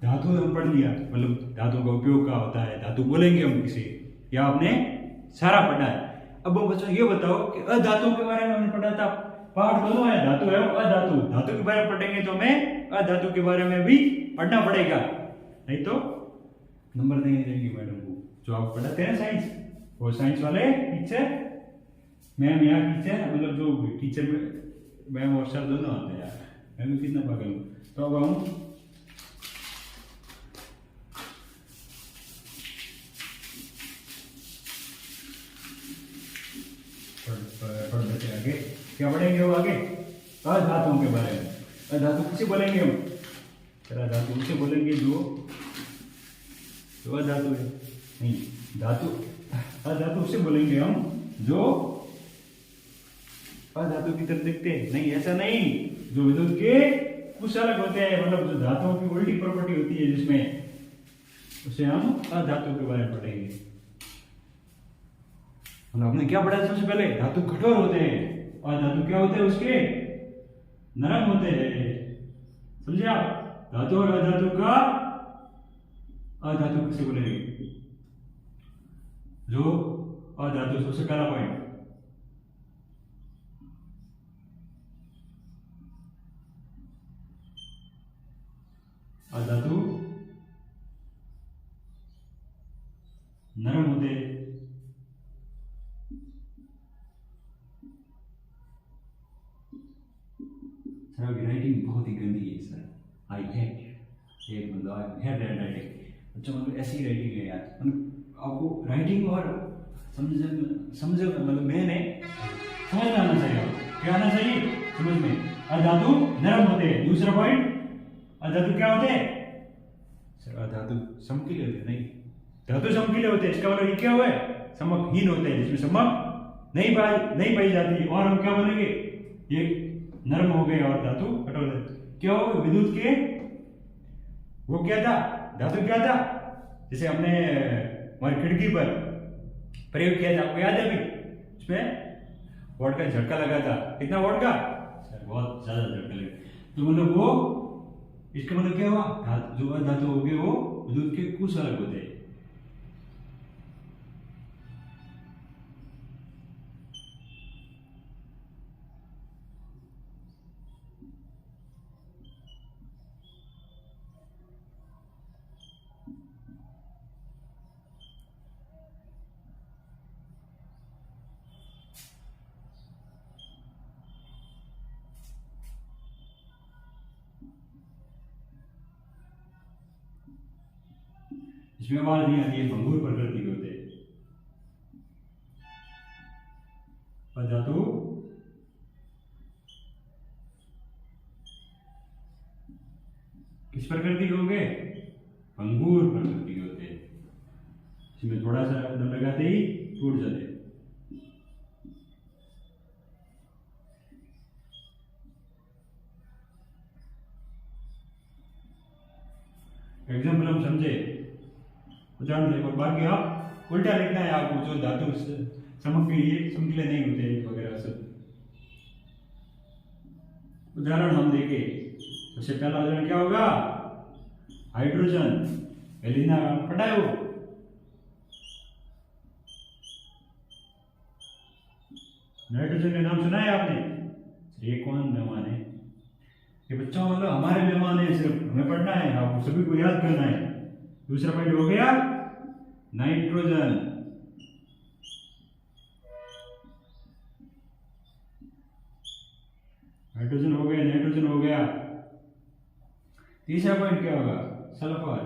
धातु हम पढ़ लिया, मतलब धातु का उपयोग क्या होता है, धातु बोलेंगे हम किसे, या आपने सारा पढ़ा है। अब बच्चों ये बताओ कि अधातु के बारे में हमने पढ़ा था, पार्ट दोनों है, धातु है अधातु। धातु के बारे में पढ़ेंगे तो हमें अधातु के बारे में भी पढ़ना पड़ेगा, नहीं तो नंबर नहीं देंगे मैडम को। जो आप पढ़ाते हैं साइंस, वो साइंस वाले टीचर मैम या टीचर, मतलब जो टीचर मैम और सर दोनों आते हैं यार, मैं भी कितना पागल हूँ। तो अब हम पढ़ लेते आगे। क्या पढ़ेंगे वो आगे? अधातुओं के बारे में। अधातु किसे बोलेंगे हम? अधातु उसे बोलेंगे जो अधातु है, नहीं धातु। अधातु उसे बोलेंगे हम जो अधातु की तरह दिखते हैं। नहीं, ऐसा नहीं, जो विद्युत के कुछ अलग होते हैं, मतलब जो धातुओं की उल्टी प्रॉपर्टी होती है जिसमें, उसे हम अधातु के बारे में पढ़ेंगे। मतलब हमने क्या पढ़ा सबसे पहले? धातु कठोर होते हैं और धातु क्या होते हैं उसके? नरम होते हैं। समझे आप? धातु और अधातु का अधातु किसे बोलेंगे? जो अधातु, सबसे पहला पॉइंट अधातु नरम होते हैं। सर आपकी राइटिंग बहुत ही गंदी है सर, आई हेट एक मतलब आई हेट राइटिंग। अच्छा, मतलब ऐसी राइटिंग है यार, मतलब आपको राइटिंग और समझ मतलब मैंने समझ में आना चाहिए। आपको क्या आना चाहिए? समझ में। अधातु नरम होते हैं। दूसरा पॉइंट, अधातु क्या होते हैं? सर अधातु समकीले होते हैं। नहीं, धातु समकीले होते हैं, इसका मतलब ये क्या हुआ है? समकहीन होते हैं, जिसमें समक नहीं पाई जाती। और हम क्या बोलेंगे? ये नरम हो गए और धातु कठोर। क्या हो? विद्युत के वो क्या था? धातु क्या था? जैसे हमने हमारी खिड़की पर प्रयोग किया था, आपको याद है अभी? उसमें वोट का झटका लगा था। कितना वोट का? सर बहुत ज्यादा झटका लगा। तो मतलब वो, इसका मतलब क्या हुआ? जो अधातु हो गए वो विद्युत के कुछ अलग होते हैं। इसमें आवाज नहीं आती है, भंगुर प्रकृति के होते हैं। अधातु किस प्रकृति के होंगे? भंगुर प्रकृति के होते हैं। इसमें थोड़ा सा दम लगाते ही टूट जाते हैं। एग्जाम्पल हम समझे, उदाहरण देखो। बाकी आप उल्टा लिखना है आपको, जो धातु समकीले नहीं होते वगैरह सब। उदाहरण हम देखें, सबसे पहला उदाहरण क्या होगा? हाइड्रोजन, एलिना पढ़ा है वो? नाइट्रोजन का नाम सुना है आपने? ये कौन मेहमान है? ये बच्चों मतलब हमारे मेहमान है, सिर्फ हमें पढ़ना है, आपको सभी को याद करना है। दूसरा पॉइंट हो गया नाइट्रोजन। हाइड्रोजन हो गया, नाइट्रोजन हो गया। तीसरा पॉइंट क्या होगा? सल्फर।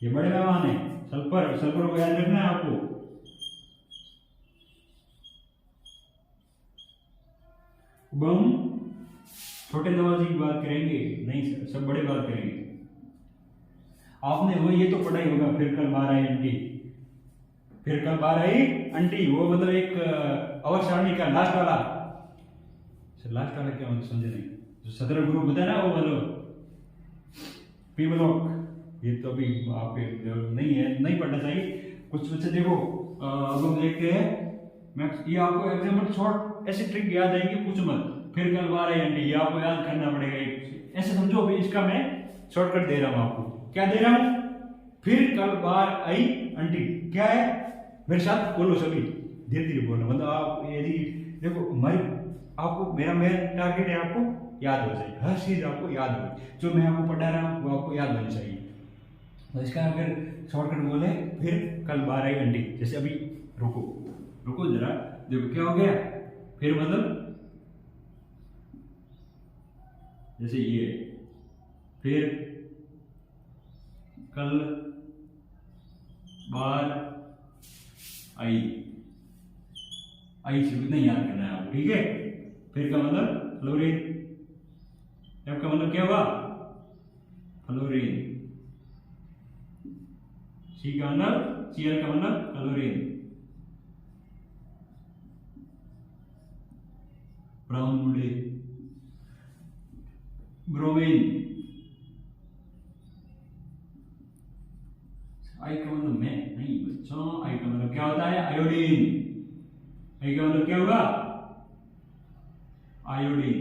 ये बड़े मेहमान है, सल्फर। सल्फर को याद रखना है आपको। अब हम छोटे नवाजी की बात करेंगे, नहीं सब बड़े बात करेंगे। आपने वो ये तो पढ़ा ही होगा, फिर कल बार आई आंटी। फिर कल बार आई आंटी, वो मतलब एक अवर सारणी का लास्ट वाला। लास्ट वाला क्या मतलब समझे नहीं? जो 17 ग्रुप होता है ना, वो मतलब पी ब्लॉक। ये तो अभी आप नहीं है, नहीं पढ़ना चाहिए। कुछ बच्चे देखो, अब हम देखते हैं मैक्स। ये आपको एग्जाम्पल शॉर्ट ऐसी ट्रिक याद आएगी, पूछ मत। फिर कल बार आई आंटी, ये आपको याद करना पड़ेगा। ऐसे समझो, अभी इसका मैं शॉर्टकट दे रहा हूँ आपको। क्या दे रहा हूँ? फिर कल बार आई आंटी क्या है? मेरे साथ बोलो सभी, धीरे धीरे बोलो। मतलब आप यदि देखो, हमारी आपको मेरा टारगेट है आपको याद हो जाए, हर चीज आपको याद हो। जो मैं आपको पढ़ा रहा हूँ वो आपको याद होनी चाहिए। तो इसका अगर शॉर्टकट बोले, फिर कल बार आई आंटी। जैसे अभी रुको रुको जरा, देखो क्या हो गया। फिर मतलब जैसे ये, फिर कल बार आई से नहीं याद करना है आपको, ठीक है? फिर का मतलब फ्लोरीन। एफ का मतलब क्या हुआ? फ्लोरीन। सी का मतलब, Cl का मतलब क्लोरीन। ब्राउन मुड़े, ब्रोमीन। आई का मतलब मैं नहीं बच्चों, आई का मतलब क्या होता है? आयोडीन। आई का मतलब क्या होगा? आयोडीन।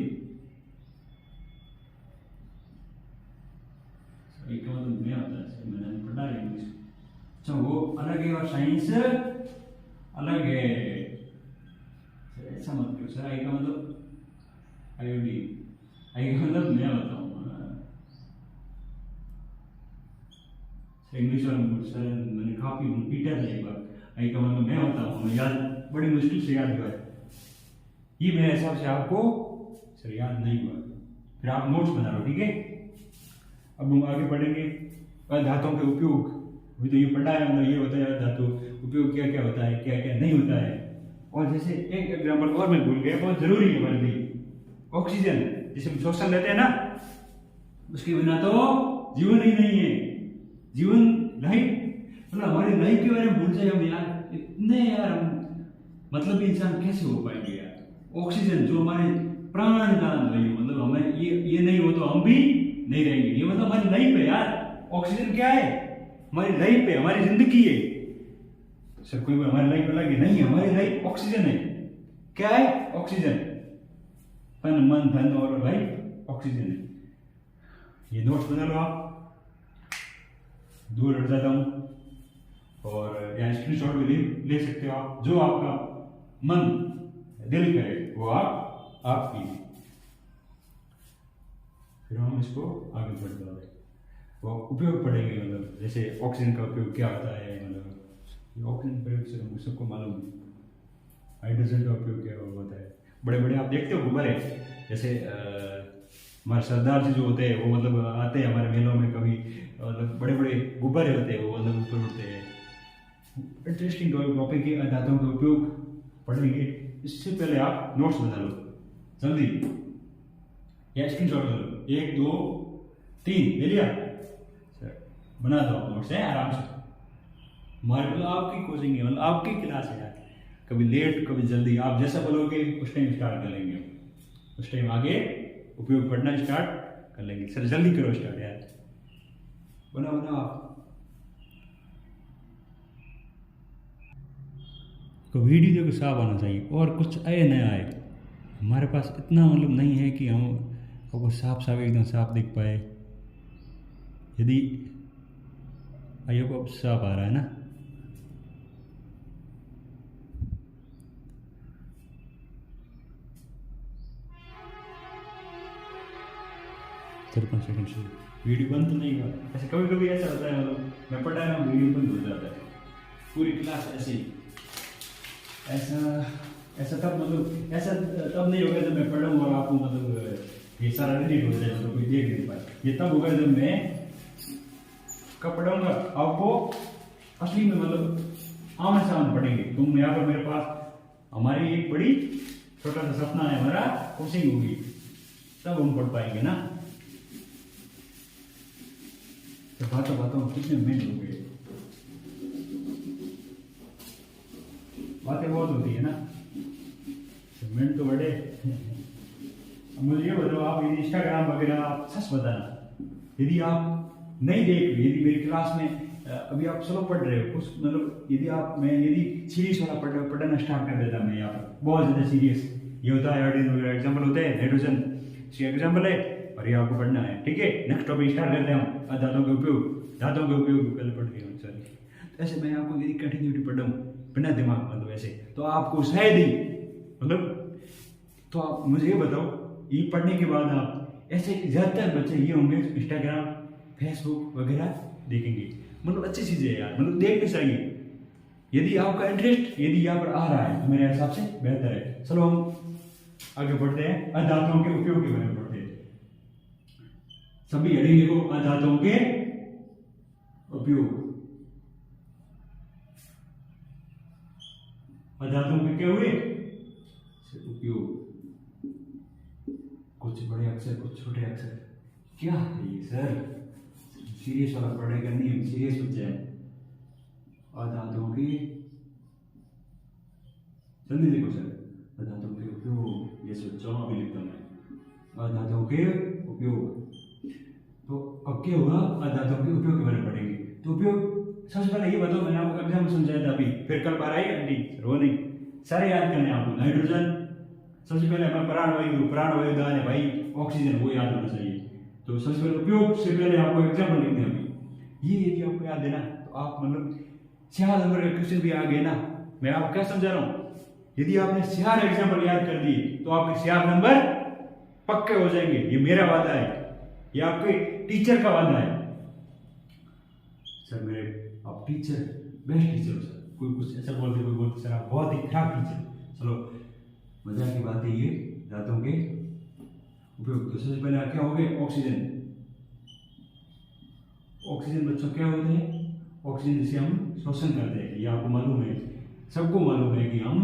आई का मतलब मैं होता है, मैंने पढ़ा है इंग्लिश। अच्छा, वो अलग है और साइंस अलग है। ऐसा मत करो सर। आई का मतलब आयोडीन, आई का मतलब मैं बताऊँ। इंग्लिश वाला सर मैंने काफी पीटा था एक बार। आई का मतलब मैं होता हूँ, मैं याद बड़ी मुश्किल से याद हुआ है। ये मेरे हिसाब से आपको सर याद नहीं हुआ, फिर आप नोट्स बना लो, ठीक है? अब हम आगे पढ़ेंगे धातुओं के उपयोग। अभी तो ये पढ़ा है, मतलब ये होता है धातु उपयोग क्या क्या होता है, क्या क्या नहीं होता है। और जैसे एक एग्जाम्पल और मैं भूल गया, बहुत जरूरी है हमारे लिए, ऑक्सीजन। जिसे हम श्वसन लेते हैं ना, उसके बिना तो जीवन ही नहीं है। जीवन लाइफ, मतलब हमारी लाइफ के बारे में भूल जाए हम यार, इतने यार हम मतलब इंसान कैसे हो पाएंगे यार? ऑक्सीजन जो हमारे प्राण दान भाई, मतलब हमें ये नहीं हो तो हम भी नहीं रहेंगे। ये मतलब हमारी लाइफ है यार। ऑक्सीजन क्या है? हमारी लाइफ है, हमारी जिंदगी है। सर कोई हमारी लाइफ अलग है? नहीं, हमारी लाइफ ऑक्सीजन है। क्या है? ऑक्सीजन। तन मन धन और भाई ऑक्सीजन है। ये नोट्स बना लो आप। दूर हट जाता हूँ और या स्क्रीनशॉट भी ले सकते हो आप। जो आपका मन दिल करे वो आप कीजिए। फिर हम इसको आगे बढ़ते हैं, वो उपयोग पढ़ेंगे। मतलब जैसे ऑक्सीजन का उपयोग क्या होता है, मतलब ऑक्सीजन प्रयोग से हम सबको मालूम है। हाइड्रोजन का उपयोग क्या होता है? बड़े बड़े आप देखते हो गुब्बारे, जैसे हमारे सरदार जी जो होते हैं वो मतलब आते हैं हमारे मेलों में कभी, मतलब बड़े बड़े गुब्बारे होते हैं, वो मतलब ऊपर उड़ते हैं। इंटरेस्टिंग टॉपिक है, धातुओं का उपयोग पढ़ेंगे। इससे पहले आप नोट्स बना लो जल्दी, या स्क्रीनशॉट कर लो। 1 2 3 ले लिया सर, बना दो आप नोट्स है आराम से। हमारे मतलब आपकी कोचिंग है, मतलब आपकी क्लास है यार। कभी लेट कभी जल्दी, आप जैसा बोलोगे उस टाइम स्टार्ट कर लेंगे, उस टाइम आगे उपयोग पढ़ना स्टार्ट कर लेंगे। सर जल्दी करो स्टार्ट यार, बना आप। तो वीडियो देखो साफ आना चाहिए, और कुछ आए न आए। हमारे पास इतना मतलब नहीं है कि हम आपको साफ साफ एकदम साफ दिख पाए। यदि आई होप अब साफ आ रहा है ना। तिरपन सेकंड से वीडियो बंद तो नहीं हुआ। ऐसे कभी कभी ऐसा होता है, मतलब मैं पढ़ा रहा हूँ वीडियो बंद हो जाता है पूरी क्लास ऐसे ही। ऐसा ऐसा तब मतलब ऐसा तब नहीं होगा जब मैं पढ़ रहा हूँ और आपको मतलब ये सारा डिलीट हो जाए, मतलब कोई देख नहीं पाए। ये तब होगा जब मैं कब पढ़ाऊंगा आपको असली में, मतलब आमने सामने पढ़ेंगे। तुम यहाँ पर मेरे पास, हमारी एक बड़ी छोटा सा सपना है हमारा, कोचिंग होगी, तब हम पढ़ पाएंगे ना। तो बातों बातों कितने मिनट हो गए, बातें बहुत होती है ना, मिनट तो बड़े। मुझे ये बताओ, आप ये इंस्टाग्राम वगैरह आप सच बताना, यदि आप नहीं देख रहे, यदि मेरी क्लास में अभी आप स्लो पढ़ रहे हो, उस मतलब यदि सीरियस वाला पढ़ना स्टार्ट कर देता मैं यहाँ पर बहुत ज़्यादा सीरियस, ये होता है एग्जाम्पल होते हैं नाइट्रोजन एग्जाम्पल है और ये आपको पढ़ना है, ठीक है। नेक्स्ट टॉपिक स्टार्ट करते हैं हम, दांतों के उपयोग पहले पढ़ गए हम, सॉरी। ऐसे मैं आपको यदि कंटिन्यूटी पढ़ रहा हूँ बिना दिमाग, मतलब ऐसे, तो आपको शायद ही मतलब, तो आप मुझे ये बताओ, ये पढ़ने के बाद आप ऐसे ज़्यादातर बच्चे ये होंगे जो इंस्टाग्राम फेसबुक वगैरह देखेंगे, मतलब अच्छी चीज़ें है यार, मतलब देखनी चाहिए। यदि आपका इंटरेस्ट यदि यहाँ पर आ रहा है तो मेरे हिसाब से बेहतर है। चलो हम आगे बढ़ते हैं, अदातों के उपयोग के बारे में पढ़ते हैं। सभी हेडिंग देखो, अदातों के उपयोग। अदातों के क्या हुए उपयोग, कुछ बड़े अक्षर कुछ छोटे अक्षर, क्या है ये सर, सीरियस वाला पढ़ेगा नहीं, हम सीरियस हो जाए। अदातों के, जल्दी देखो सर, अदातों के उपयोग, ये सोचो अभी लिखता मैं, अदातों के उपयोग। तो अब क्या होगा, अदातों के उपयोग के बारे में पढ़ेंगे। तो उपयोग सबसे पहले ये बताओ, मैंने आपको एग्जाम में समझाया था अभी, फिर कल बार आई आंटी रो नहीं, सारे याद करने आपको। नाइट्रोजन सबसे पहले हमें प्राणवायु दान है भाई, ऑक्सीजन, वो याद होना चाहिए। तो सबसे पहले उपयोग से पहले आपको एग्जाम्पल लिखने अभी, ये यदि आपको याद है ना, तो आप मतलब 4 नंबर का क्वेश्चन भी आ गए ना। मैं आपको क्या समझा रहा हूँ, यदि आपने 4 एग्जाम्पल याद कर दिए तो आपके 4 नंबर पक्के हो जाएंगे, ये मेरा वादा है, ये आपके टीचर का वादा है। सर मेरे आप टीचर बेस्ट टीचर हो सर, कोई कुछ ऐसा बोलते, कोई बोलते सर आप बहुत ही खराब टीचर। चलो मजाक की बात है ये, दांतों के उपयोग। तो सबसे पहले क्या हो गए, ऑक्सीजन। ऑक्सीजन बच्चों क्या होते हैं, ऑक्सीजन जिसे हम श्वसन करते हैं, ये आपको मालूम है, सबको मालूम है कि हम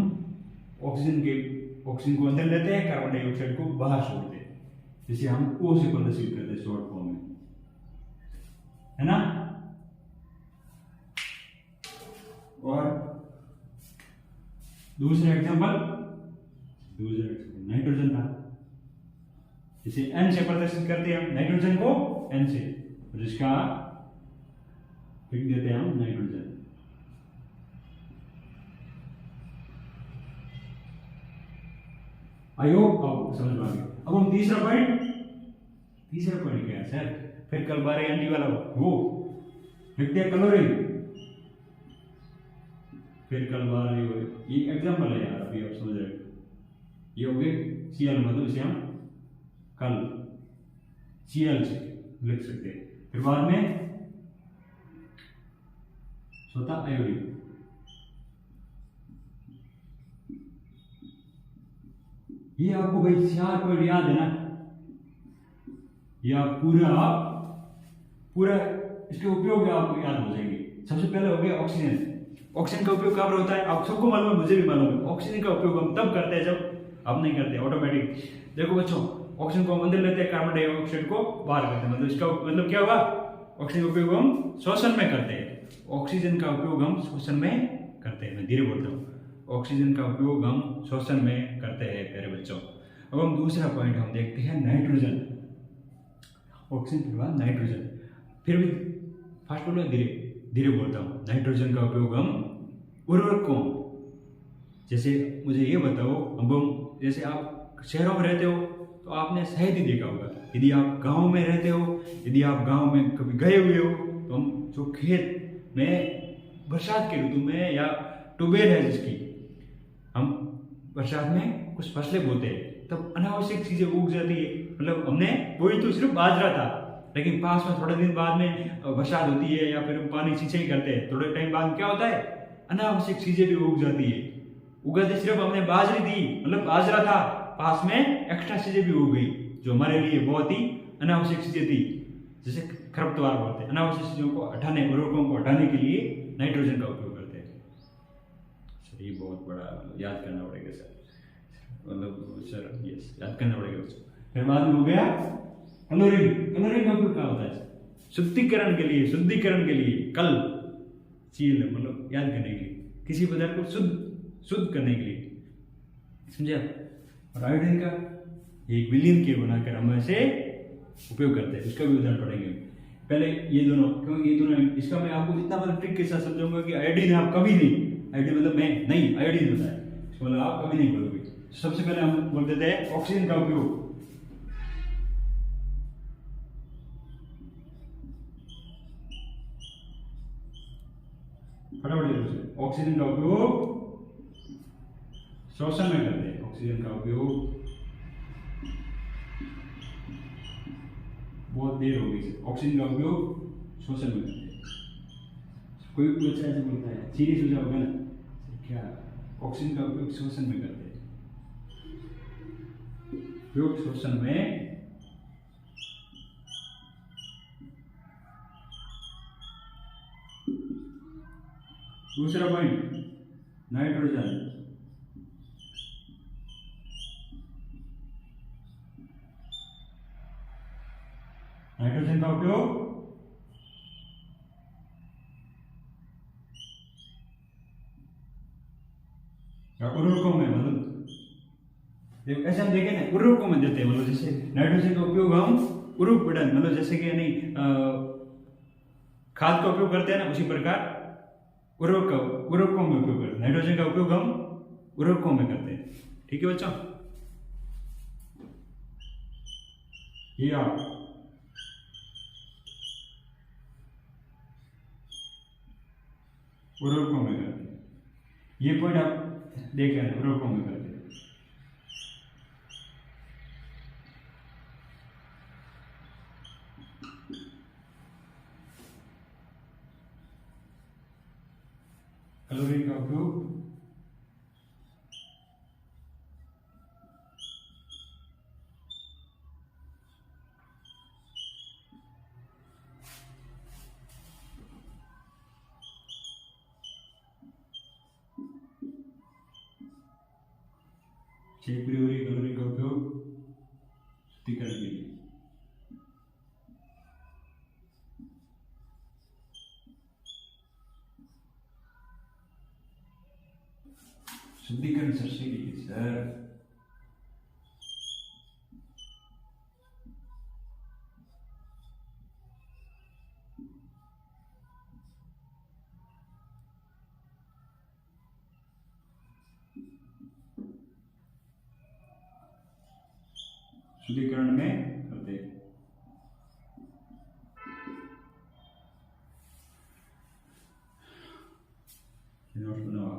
ऑक्सीजन को अंदर लेते हैं, कार्बन डाइऑक्साइड को बाहर छोड़ते हैं, जिसे हम ओ से प्रदर्शित करते हैं शॉर्ट फॉर्म में, है ना। और दूसरा एग्जांपल नाइट्रोजन था, जिसे एन से प्रदर्शित करते हैं हम नाइट्रोजन को, एन से, जिसका लिख देते हैं हम नाइट्रोजन। आई होप आप समझ पा गए। अब हम तीसरा पॉइंट क्या है सर, फिर कल बारे एंटी वाला वो लिखते हैं कैलोरी, फिर कल बारे ये एग्जांपल है यार, अभी आप समझ रहे हो, ये हो गए सीएल, मतलब इसे हम कल सीएल से लिख सकते हैं। फिर बाद में स्वतः आयोडीन, ये आपको भाई 4 पॉइंट याद है ना, ये आप पूरा इसके उपयोग आपको याद हो जाएंगे। सबसे पहले हो गया ऑक्सीजन। ऑक्सीजन का उपयोग कब होता है, आप सबको मालूम है, मुझे भी मालूम है। ऑक्सीजन का उपयोग हम तब करते हैं जब हम नहीं करते ऑटोमेटिक। देखो बच्चों, ऑक्सीजन को हम अंदर लेते हैं, कार्बन डाइऑक्साइड को बाहर करते हैं, मतलब इसका मतलब क्या हुआ, ऑक्सीजन का उपयोग हम श्वसन में करते हैं, ऑक्सीजन का उपयोग हम श्वसन में करते हैं। मैं धीरे बोलता हूँ, ऑक्सीजन का उपयोग हम श्वसन में करते हैं प्यारे बच्चों। अब हम दूसरा पॉइंट हम देखते हैं नाइट्रोजन। ऑक्सीजन के बाद नाइट्रोजन, फिर भी फास्ट बोलो, धीरे बोलता हूँ। नाइट्रोजन का उपयोग हम उर्वरकों, जैसे मुझे ये बताओ, अब हम जैसे आप शहरों में रहते हो तो आपने शायद ही देखा होगा, यदि आप गांव में रहते हो, यदि आप गांव में कभी गए हुए हो, तो हम जो खेत मैं बरसात के ऋतु में या ट्यूबवेल है जिसकी, हम बरसात में कुछ फसलें बोते हैं तब अनावश्यक चीजें उग जाती है। मतलब हमने बोई तो सिर्फ बाजरा था, लेकिन पास में थोड़े दिन बाद में बरसात होती है या फिर पानी सिंचाई करते हैं, थोड़े टाइम बाद क्या होता है, अनावश्यक चीजें भी उग जाती है। उगाते सिर्फ हमने बाजरी थी, मतलब बाजरा था, पास में एक्स्ट्रा चीजें भी उग गई जो हमारे लिए बहुत ही अनावश्यक चीजें थी, जैसे खरपतवार बोलते हैं। अनावश्यक चीजों को हटाने, उर्वरकों को हटाने के लिए नाइट्रोजन का उपयोग करते हैं। सर ये बहुत बड़ा याद करना पड़ेगा सर, मतलब सर यस याद करना पड़ेगा उसको। फिर बाद में हो गया कलोरिंग। कलोरिंग का उपयोग क्या होता है? शुद्धिकरण के लिए, शुद्धिकरण के लिए, कल चील मतलब याद करने के लिए, किसी पदार्थ को शुद्ध करने के लिए, समझे आप? और आयोडीन का 1 बिलियन के बनाकर हम ऐसे उपयोग करते हैं, उसका भी उदाहरण पढ़ेंगे। पहले ये दोनों, क्योंकि ये दोनों, इसका मैं आपको इतना मतलब ट्रिक के साथ समझाऊंगा कि आयोडीन आप कभी नहीं, आयोडीन मतलब मैं नहीं, आयोडीन होता है, इसको मतलब आप कभी नहीं बोलोगे। सबसे पहले हम बोलते थे ऑक्सीजन का उपयोग। फटाफट ऑक्सीजन का उपयोग श्वसन में करते हैं। ऑक्सीजन का उपयोग बहुत देर हो गई, ऑक्सीजन का उपयोग श्वसन में करते हैं। कोई बच्चा ऐसे बोलता है, सीरियस हो जाओगे ना, क्या ऑक्सीजन का उपयोग श्वसन में करते हैं? उपयोग श्वसन में। दूसरा पॉइंट नाइट्रोजन। नाइट्रोजन का उपयोग उर्वरकों में, मतलब ऐसे हम देखें ना, उर्वरकों में देते हैं, मतलब जैसे नाइट्रोजन का उपयोग हम उर्वरक पीड़न, मतलब जैसे कि नहीं खाद का उपयोग करते हैं ना, उसी प्रकार उर्वरकों में उपयोग करते हैं। नाइट्रोजन का उपयोग हम उर्वरकों में करते हैं। ठीक है बच्चों, ये आप उर्वरकों में करते हैं, ये पॉइंट आप देख लेना, उर्वरकों में करते हैं। कैलोरी का उपयोग कैलोरी का उपयोग शुद्धिकरण के लिए। शुद्धिकरण सर से सर शुद्धिकरण में करते हैं। नोट्स बनाओ,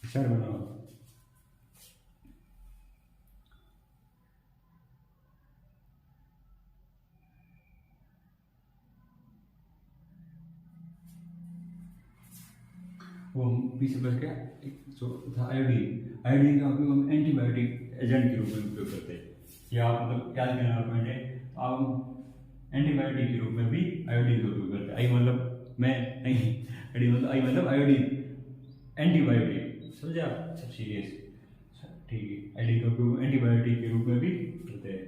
सर बनाओ। वो पीछे बच गया जो था आयोडीन। आयोडीन का उपयोग हम एंटीबायोटिक एजेंट के रूप में उपयोग करते हैं। या आप मतलब याद करने वाला पॉइंट है, आप एंटीबायोटिक के रूप में भी आयोडीन का उपयोग करते हैं। आई मतलब मैं नहीं, मतलब आई मतलब आयोडीन, एंटीबायोटिक, समझे आप? सब सीरियस, ठीक है। आयोडीन का उपयोग एंटीबायोटिक के रूप में भी करते हैं।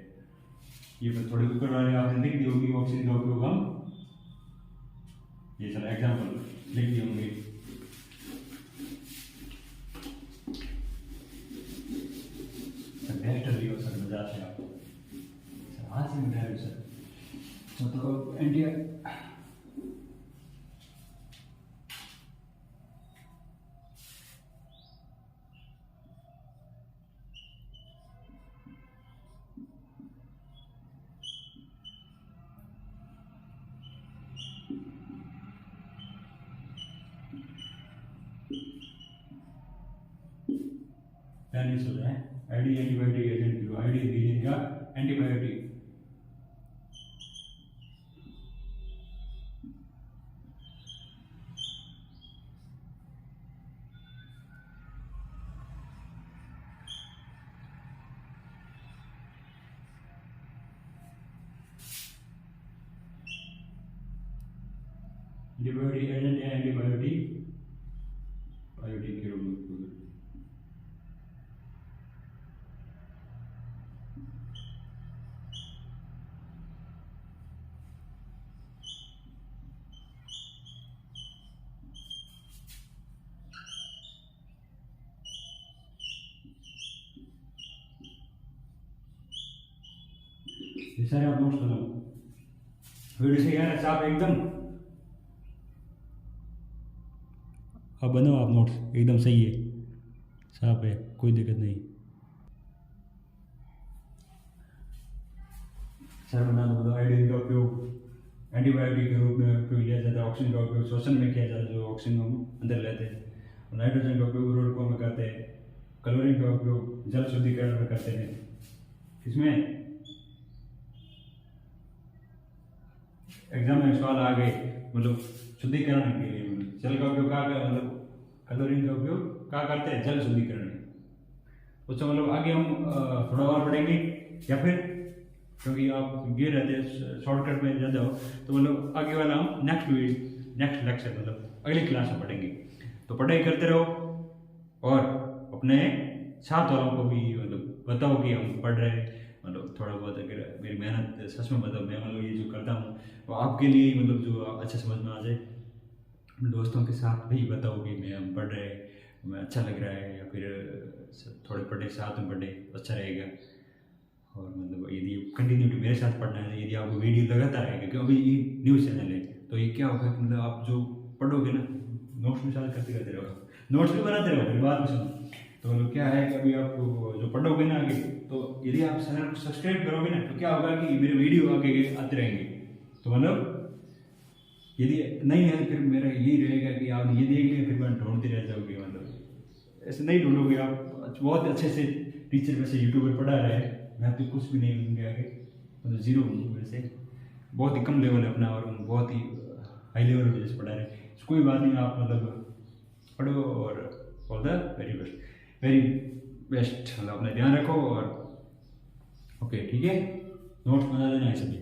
ये पर थोड़े ऊपर वाले आपने लिख दी होगी। ऑक्सीजन का उपयोग हम, ये सर एग्जाम्पल लिख दिए होंगे। सर मजाक है आपको, सर हाथ से मिटा रहे हो सर, मतलब एंटी टेनिस हो जाए ID antibiotic agent ID region का एंटीबायोटिक एंटीबायोटिक एजेंट या एंटीबायोटिक बायोटिक के रूप में ये सारे आप नोट्स बनाओ वीडियो से यार साहब एकदम अब बनाओ आप नोट्स एकदम सही है साफ है कोई दिक्कत नहीं सर बना दो मतलब आयोडीन का उपयोग एंटीबायोटिक के रूप में उपयोग किया जाता है ऑक्सीजन का उपयोग श्वसन में किया जाता है जो ऑक्सीजन हम अंदर लेते हैं और नाइट्रोजन का उपयोग उर्वरकों में करते हैं क्लोरीन का उपयोग जल शुद्धिकरण में करते हैं इसमें एग्जाम में सवाल आ गए मतलब शुद्धिकरण के लिए जल का उपयोग क्या कर मतलब क्लोरीन का उपयोग क्या करते हैं जल शुद्धिकरण उससे मतलब आगे हम थोड़ा और पढ़ेंगे या फिर क्योंकि आप गिर रहते हैं शॉर्टकट में ज़्यादा हो तो मतलब आगे वाला हम नेक्स्ट लेक्चर मतलब अगली क्लास में पढ़ेंगे तो पढ़ाई करते रहो और अपने साथ वालों को भी मतलब बताओ कि हम पढ़ रहे हैं मतलब थोड़ा बहुत अगर मेरी मेहनत सच में मतलब मैं मतलब ये जो करता हूँ वो आपके लिए मतलब जो अच्छा समझ में आ जाए दोस्तों के साथ भी बताओ कि मैं हम पढ़ रहे हैं हमें अच्छा लग रहा है या फिर थोड़े पढ़े साथ में पढ़े अच्छा रहेगा और मतलब यदि कंटिन्यूटी मेरे साथ पढ़ना है यदि आपको वीडियो लगातार रहेगा क्योंकि ये न्यूज़ चैनल है तो ये क्या होगा कि मतलब आप जो पढ़ोगे ना नोट्स में शायद करते करते रहो नोट्स भी बनाते रहो फिर बात में सुनो तो मतलब क्या है कि अभी आप जो पढ़ोगे ना आगे तो यदि आप चैनल को सब्सक्राइब करोगे ना तो क्या होगा कि मेरे वीडियो आगे आते रहेंगे तो मतलब यदि नहीं है फिर मेरा यही रहेगा कि आप ये देख लें फिर मैं ढूंढते रह जाओगे मतलब ऐसे नहीं ढूंढोगे आप बहुत अच्छे से टीचर वैसे यूट्यूबर पढ़ा रहे हैं मैं तो कुछ भी नहीं होंगे आगे मतलब जीरो हूँ वैसे बहुत ही कम लेवल है अपना और बहुत ही हाई लेवल पे जैसे पढ़ा रहे हैं कोई बात नहीं आप मतलब पढ़ो और ऑल द वेरी बेस्ट मतलब अपना ध्यान रखो और ओके ठीक है नोट्स बना देना है सभी